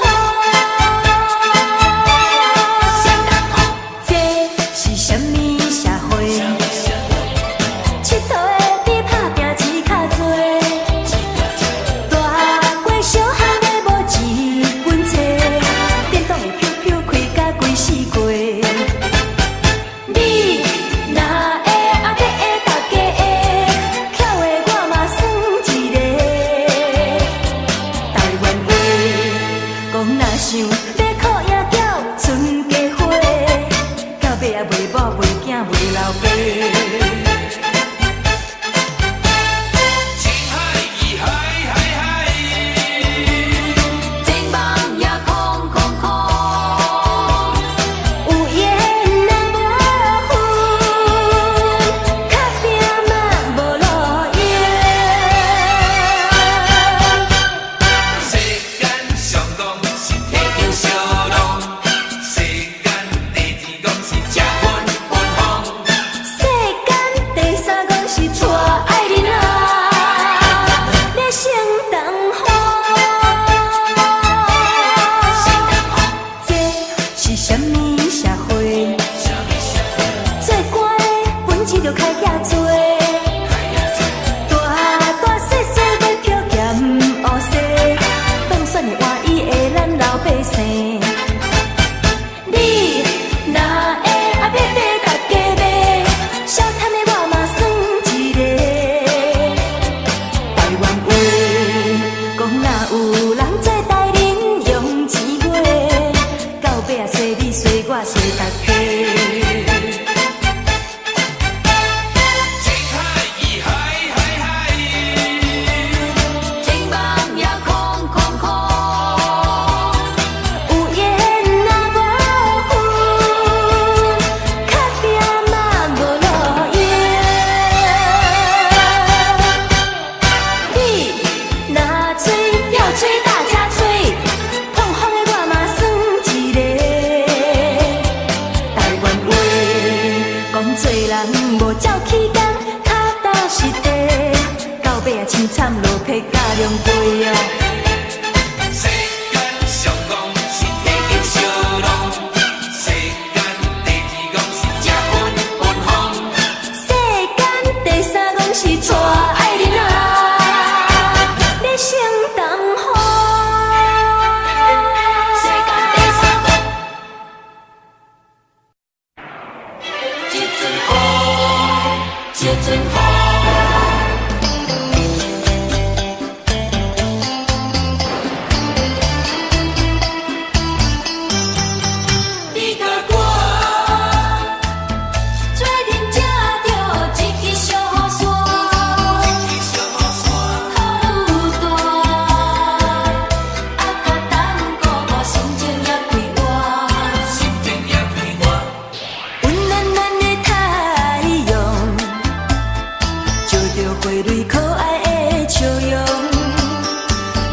[SPEAKER 1] 花蕊可爱的笑容，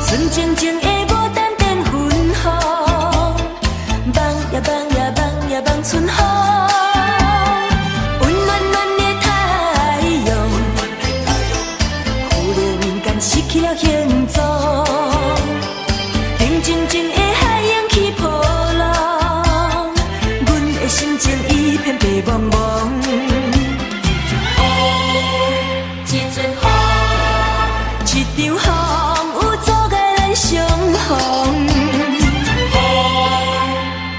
[SPEAKER 1] 纯净净的牡丹变粉红，望呀望呀望呀望春风，温暖暖的太阳，忽然间失去了形状，平静静的海洋起波浪，阮的心情一片白茫茫。一场风有阻碍咱相逢，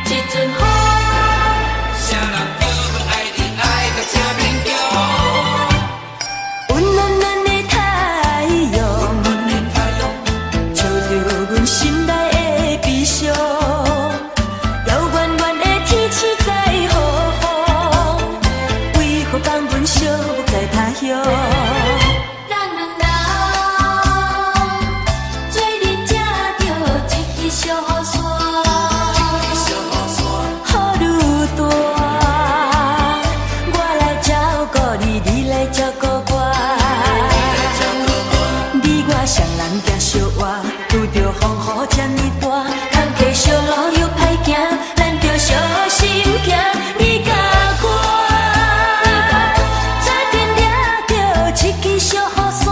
[SPEAKER 1] 一阵风，
[SPEAKER 3] 啥人叫阮爱你爱到这勉强？
[SPEAKER 1] 温暖暖的太阳，照着阮心内的悲伤，遥远远的天气在雨风，为何放阮寂寞在他乡？小雨伞，雨愈大，我来照顾你，你来照顾我。你我双人行相活，拄着风雨这呢大，坎坷小路又歹行，咱着小心行。你甲我，早点抓着一支小雨伞。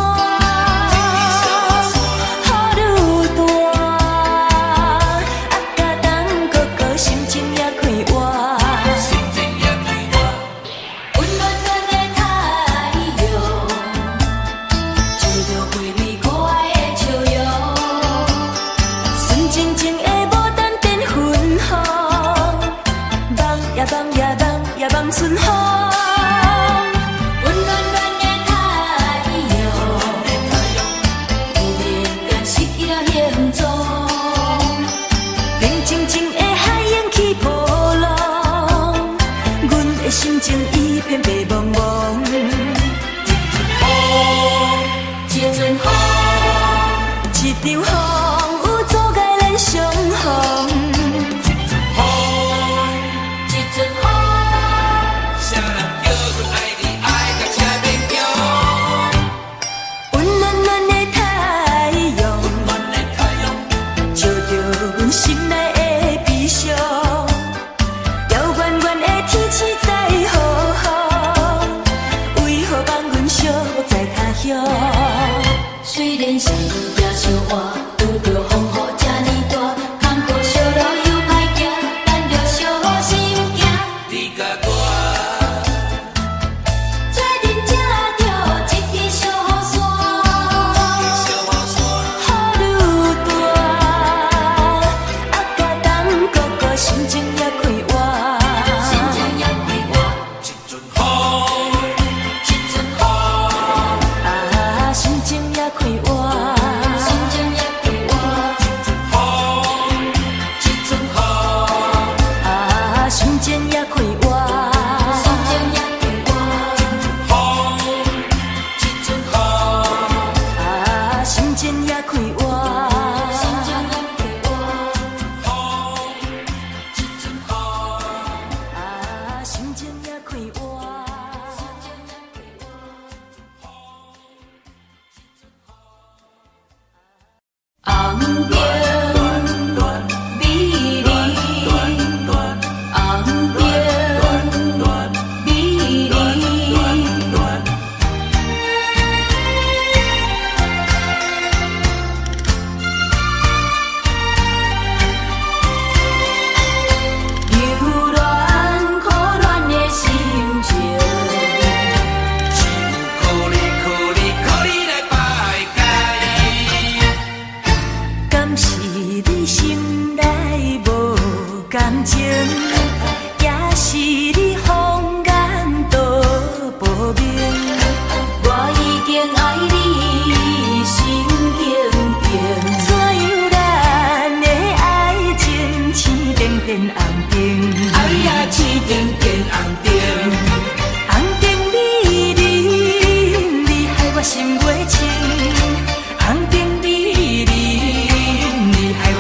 [SPEAKER 1] 望春风，温暖暖的太阳，忽然间失去了形状，平静静的海洋起波浪，阮的心情一片白茫茫。一阵风，一场风有阻碍咱相逢，一阵风。心内的悲伤，遥远远的天气在雨风，为何放阮寂寞在他乡？虽然相遇也相活，拄着风雨这呢大，坎坷小路又歹行，咱着小心行。
[SPEAKER 3] 你甲我，
[SPEAKER 1] 做阵抓着一支小雨伞，雨愈大。心情也快活，心情也快活，
[SPEAKER 3] 一阵风，
[SPEAKER 1] 一阵风，啊，心情也快活，心情也快活，
[SPEAKER 3] 一阵风，
[SPEAKER 1] 啊，心情也快活，心情也快活，
[SPEAKER 3] 一阵风，
[SPEAKER 1] 啊，心情也快活。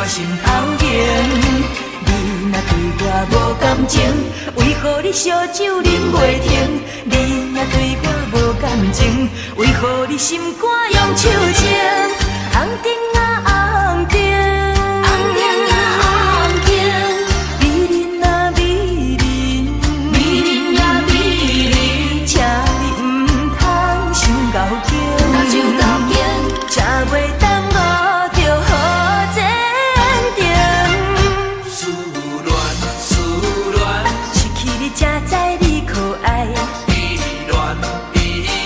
[SPEAKER 1] 心头缘，你若对我无感情，为何何你烧酒啉袂停？你若对我无感情，为何你心肝用手情？红灯啊红灯，红灯啊红灯，美人啊美人，美人啊美人，请你唔通伤高兴，伤高兴，吃袂当我就好坚定。
[SPEAKER 3] 思恋思恋，
[SPEAKER 1] 失去你才知你可爱，
[SPEAKER 3] 依恋依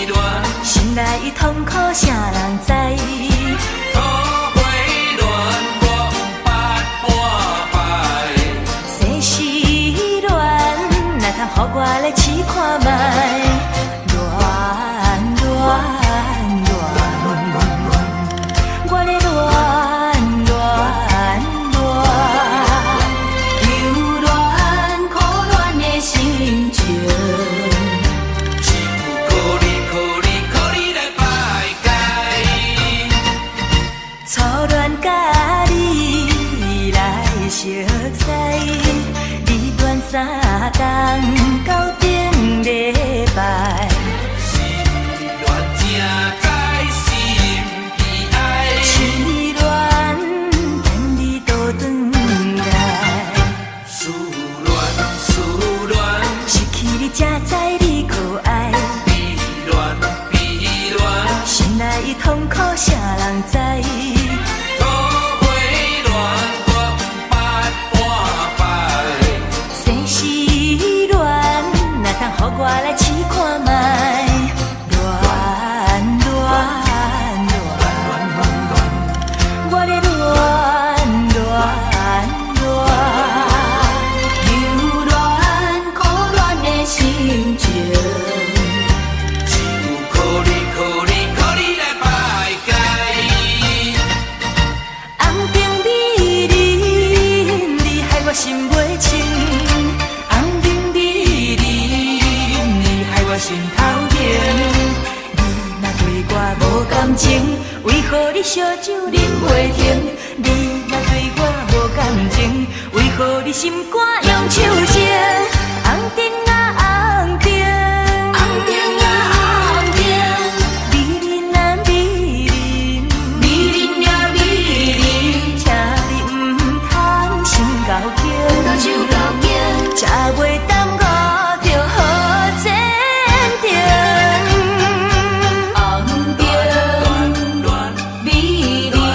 [SPEAKER 3] 恋，
[SPEAKER 1] 心内伊痛苦啥人知？
[SPEAKER 3] 土花恋我捌半摆，
[SPEAKER 1] 世事恋，哪通予我来试看卖？恋恋恋，我咧恋恋恋，又恋可恋的心情。
[SPEAKER 3] 只有靠你来排解。
[SPEAKER 1] 初恋甲你来熟悉，你恋三冬到顶礼拜，
[SPEAKER 3] 恋正在心悲哀，
[SPEAKER 1] 痴恋等你倒转来，
[SPEAKER 3] 思恋思恋，
[SPEAKER 1] 失去你才知你可爱，
[SPEAKER 3] 依恋依恋，
[SPEAKER 1] 心内伊痛苦啥人知？
[SPEAKER 3] 土花恋我捌半摆，
[SPEAKER 1] 世事恋，哪通予我来试看卖？恋恋恋，我咧恋恋恋，又恋可恋的心情。
[SPEAKER 3] 只有靠你来排解。
[SPEAKER 1] 红灯美人，你害我心袂清。红灯美人，你害我心头疼。你若对我无感情，为何你烧酒啉袂停？你若对我无感情，为何你心肝用手情？红灯啊红灯，红灯啊红灯，美人啊美人，美人啊美人，请你唔通伤高兴，伤高兴，吃袂当我就好坚定。红灯美人，红灯美人。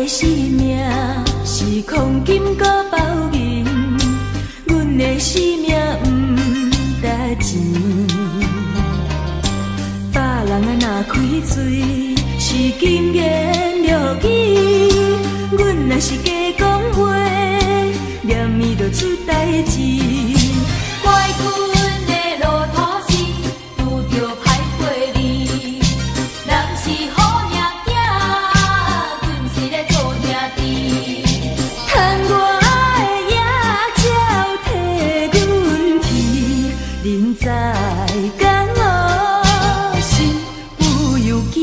[SPEAKER 1] 生命是空金搁包银，阮的生命毋值钱。别人若开嘴是金言玉语，阮若是假讲话，念伊就出代志。怪阮的路途是拄着歹过你，人是好命囝。趁我的野鸟替阮啼，恁知敢我心有犹记？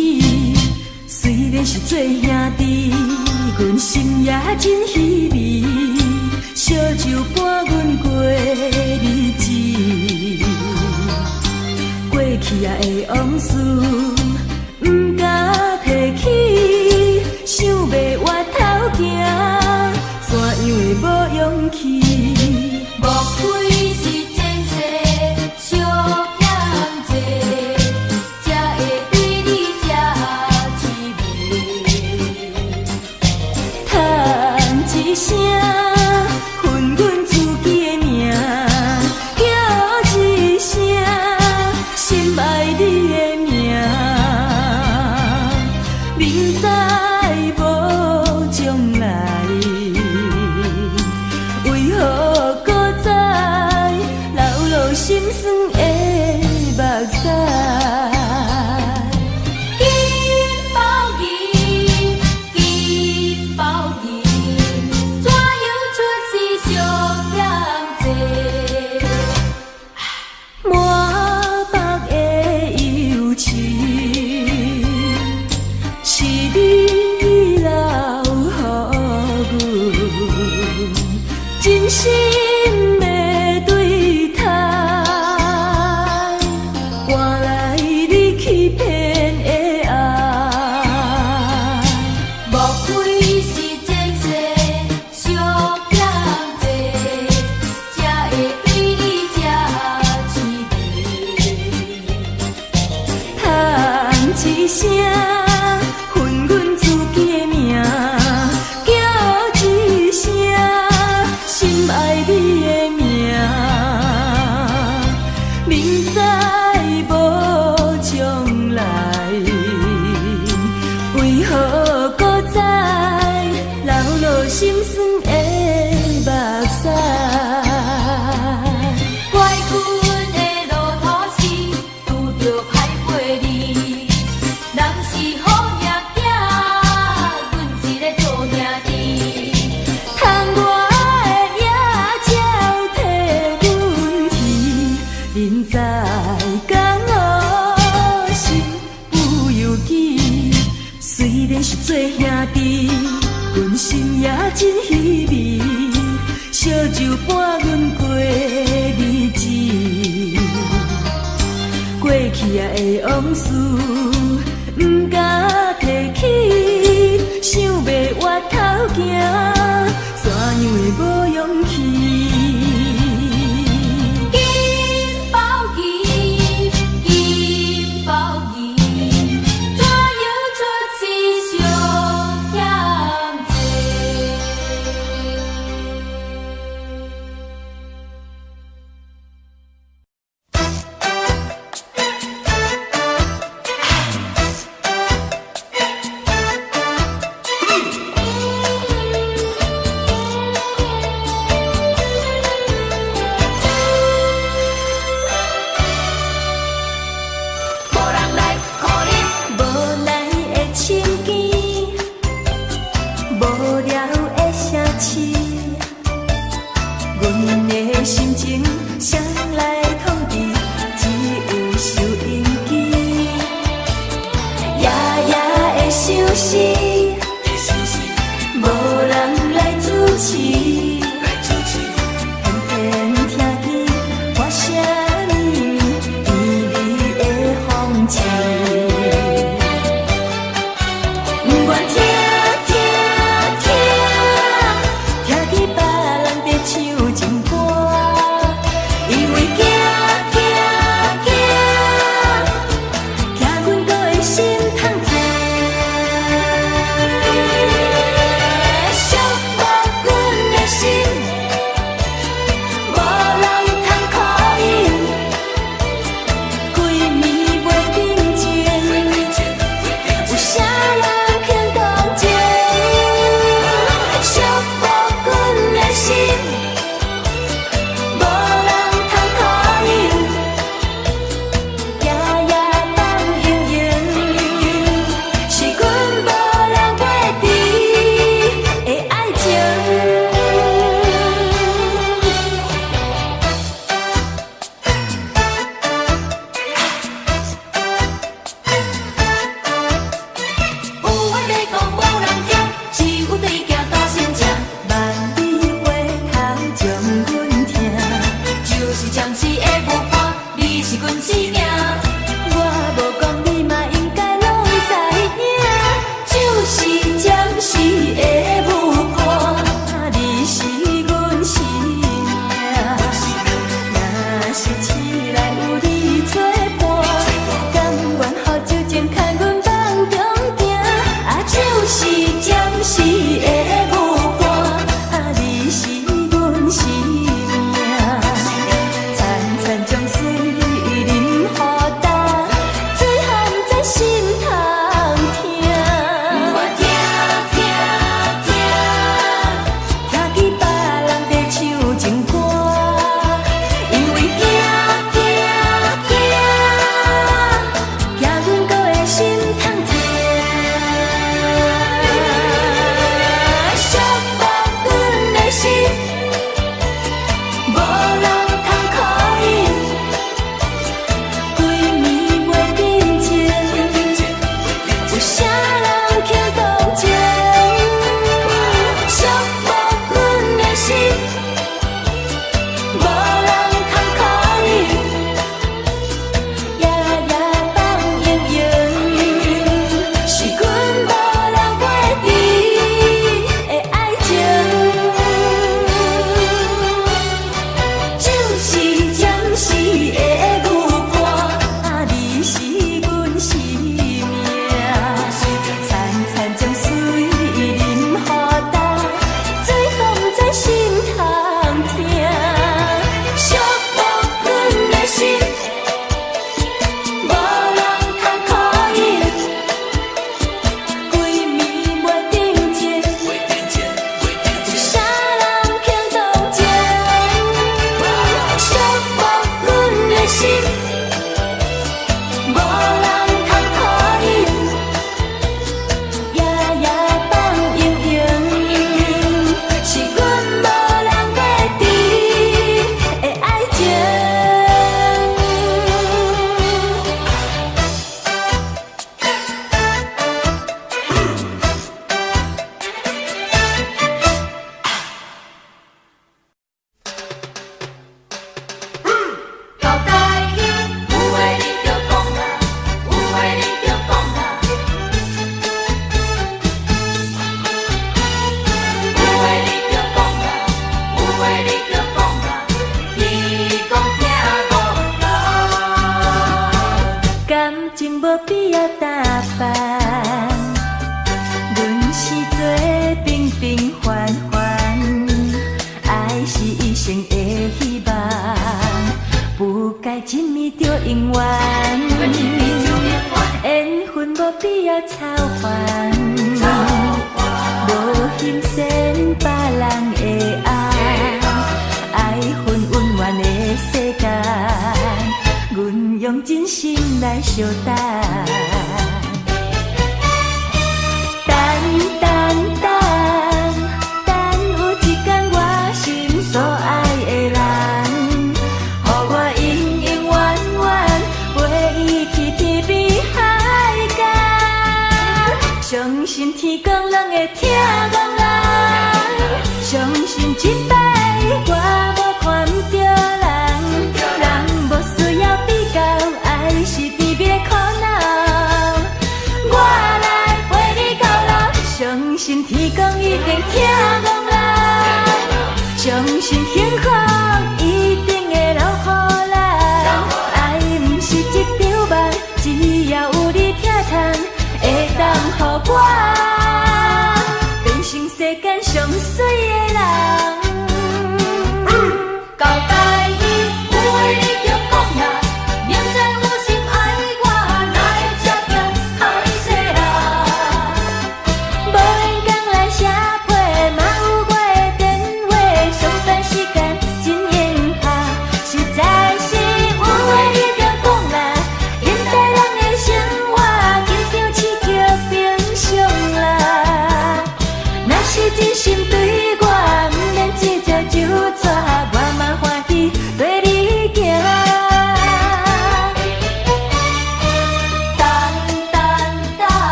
[SPEAKER 1] 虽然是做兄弟，阮心也真稀微。烧酒伴阮过日子，过去啊的往事毋敢提起，想要回头行，怎样会无勇气？莫非是前世相欠债，才会对你这滋味？叹一声，恨阮自己的命，叫一声，心爱你的名，明知无将来。目屎。金包银，金包银，怎样出世上险济？满腹的忧情，是你留予阮，真心的对待，换来你欺骗的爱。莫非是前世相欠债，才会对你这痴迷？叹一声，恨阮自己的命，叫一声，心爱你的名。明知无将来，为何搁再流落心酸的目屎？怪阮的路途是拄着歹陪你，人是好命囝，阮是咧做兄弟，窗外的野鸟替阮啼，人在江湖心不由己。虽然是做兄弟，阮心也真稀微，烧酒伴阮过日子。过去啊的往事，不敢提起，想要回头行，怎样会无勇气？金包银，金包银，怎样出世上险济？情无必要打扮，阮是做平平凡凡，爱是一生的希望，不该亲密就永远，缘分无必要操烦，无欣赏别人的爱，爱恨温暖的世界。阮用真心来相等，等有一天我心所爱的人，予我永永远远陪伊去天边海角。相信天公人会听讲人，相信这摆我无看不着人，人无需要比较，爱是甜蜜的苦恼。我来陪你到老，相信天公一定听讲人，相信幸福一定会留予人。爱不是一场梦，只要有你疼痛，会当予我变成世间上水的人。交代伊有话你就讲啦，明知有心爱我，哪会这样歹势啦？无闲讲来写批，嘛有我的电话，上班时间真严拍，实在是有话你就讲啦，现代人的生活紧张刺激平常啦。若是真心对我，不免一条就抓。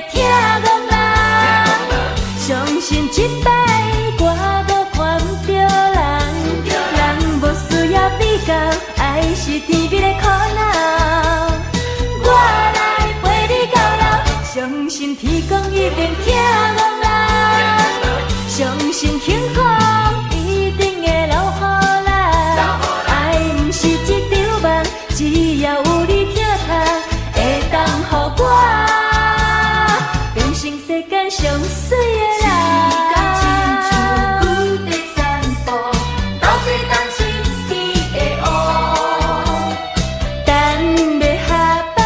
[SPEAKER 1] 听讲人，相信这摆我无看不着人，人无需要比较，爱是甜蜜的苦恼。我来陪你到老，相信天公一定听讲人，相信幸福一定会留予人。爱不是一场梦，只要有你疼痛，会当予我世间上水的人。时间亲像旧地散步，到底等心天的乌。等要下班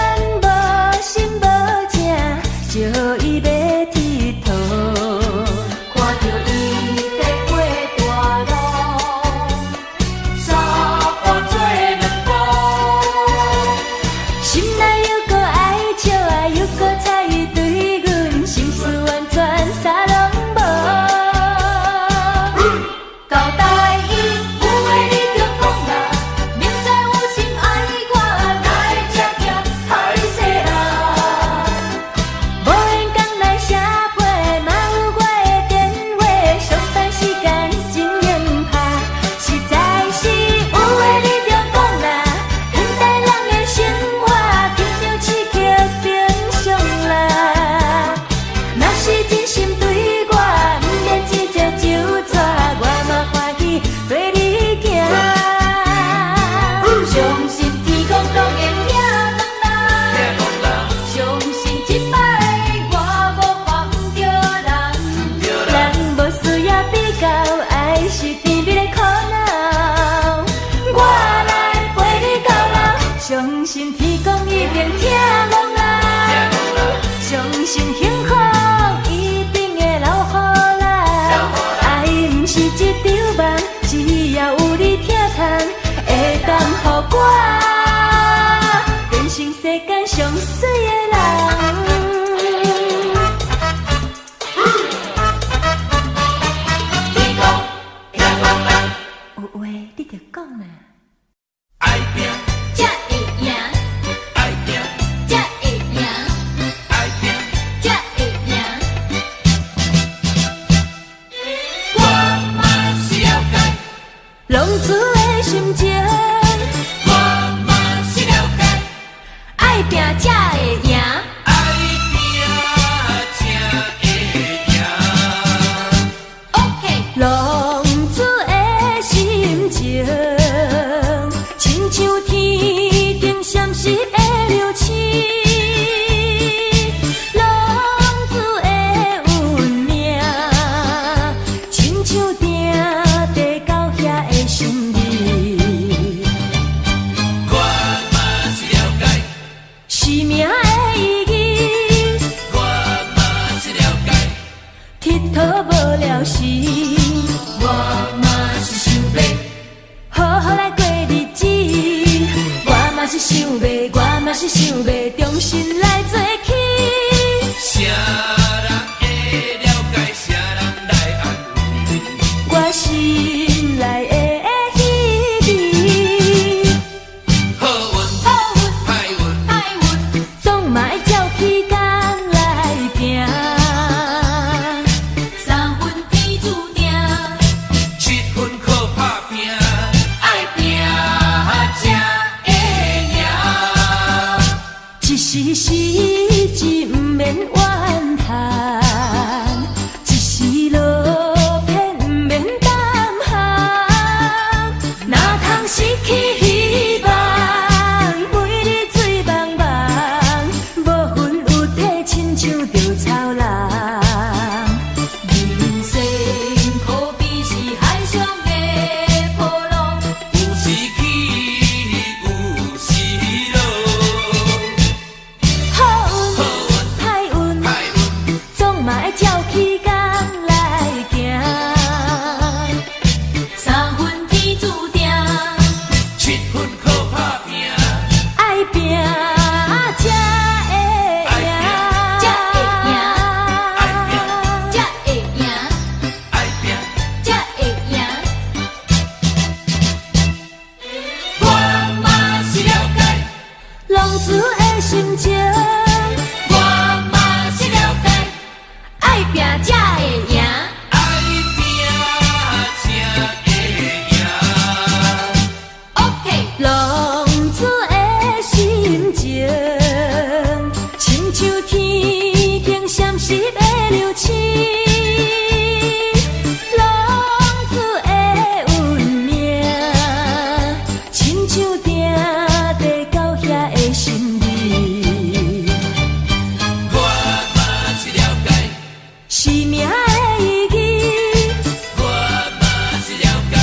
[SPEAKER 1] 无心无情，招伊要佚佗，看着伊在过大路，三步做两步，心内犹搁爱笑啊，犹搁猜伊对阮心事完全啥拢无。交代伊有话你就讲啦，明知有心爱我，哪会这样歹势啦？无闲讲来写批，嘛有我的电话，上班时间真严拍，实在是有话你就讲啦，现代人的生活紧张刺激平常啦。若是真心对我，不免一只就抓，我嘛欢喜跟你行。相信天公都会听讲人，相信这摆我无看不着人，人无需要比较，爱是甜蜜的苦恼。我来陪你到老，相信天公一定听讲人，相信幸福一定会留予人。爱不是一场梦，只要有你疼痛，会当予我变成世间上水的人。天公听讲人，有话你就讲啦。
[SPEAKER 3] 爱拼
[SPEAKER 1] 才会赢，
[SPEAKER 3] 爱拼
[SPEAKER 1] 才会赢，
[SPEAKER 3] 爱拼，
[SPEAKER 1] 才会赢。
[SPEAKER 3] 我嘛是了解，
[SPEAKER 1] 浪子的心情，
[SPEAKER 3] 我嘛是了解，
[SPEAKER 1] 爱拼才会赢。
[SPEAKER 3] 爱
[SPEAKER 1] 命的意义，
[SPEAKER 3] 我嘛是了解，
[SPEAKER 1] 佚佗无了时，
[SPEAKER 3] 我嘛是想要，
[SPEAKER 1] 好好来过日子。我嘛是想要，我嘛是想要，重新来做起。
[SPEAKER 3] 啥人会了解，啥人来安慰，
[SPEAKER 1] 我心内的希冀，
[SPEAKER 3] 好运歹运，
[SPEAKER 1] 总嘛会照起工来行。
[SPEAKER 4] 三分天注定，
[SPEAKER 3] 7分靠打拼，爱拼才会赢。
[SPEAKER 1] 一时时志不免怨叹，一时落偏不免胆寒。哪通失去希望，每日醉茫茫，无魂有体，亲像着草人。
[SPEAKER 4] 人生可比是海上的波浪，
[SPEAKER 3] 有时起，有时落，
[SPEAKER 1] 好运歹运，
[SPEAKER 3] 歹运
[SPEAKER 1] 总嘛会照起工来行。
[SPEAKER 4] 三分天注定，
[SPEAKER 3] 7分靠打拼，
[SPEAKER 1] 爱拼才会赢，
[SPEAKER 4] 才会赢，
[SPEAKER 3] 爱
[SPEAKER 4] 才会赢，
[SPEAKER 3] 爱拼。
[SPEAKER 4] 才会赢。
[SPEAKER 3] 我嘛是了解，
[SPEAKER 1] 浪子的心情，
[SPEAKER 4] 我嘛是了解，爱拼才会赢。
[SPEAKER 3] 爱拼才会赢。
[SPEAKER 4] OK，
[SPEAKER 1] 浪子的心情，亲像天经闪烁的流星。浪子的运命，亲像定地到遐的心意。
[SPEAKER 3] 我嘛是了解，
[SPEAKER 1] 是命的意义，
[SPEAKER 3] 我嘛是了解，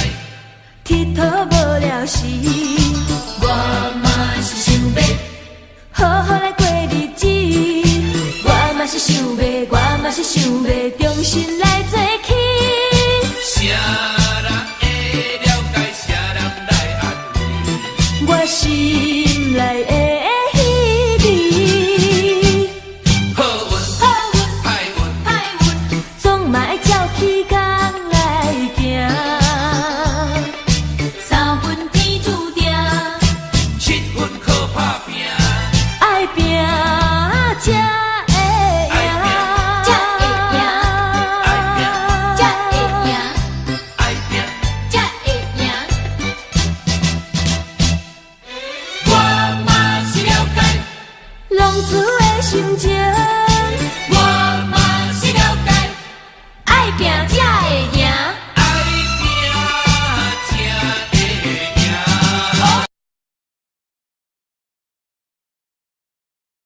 [SPEAKER 1] 佚佗无了时，
[SPEAKER 4] 我嘛是想要，
[SPEAKER 1] 好好来过日子。我嘛是想要，我嘛是想要，重新来做起。
[SPEAKER 3] 啥人会了解，啥人来安慰，
[SPEAKER 1] 我心内的希冀，
[SPEAKER 3] 好运歹运，
[SPEAKER 1] 总嘛会照起工来行。
[SPEAKER 4] 三分天注定，
[SPEAKER 3] 7分靠打拼，
[SPEAKER 1] 爱拼才会赢，
[SPEAKER 4] 才会赢，才会赢，
[SPEAKER 3] 爱拼。
[SPEAKER 4] 才会赢。
[SPEAKER 3] 我嘛是了解，
[SPEAKER 1] 浪子的心情，
[SPEAKER 3] 我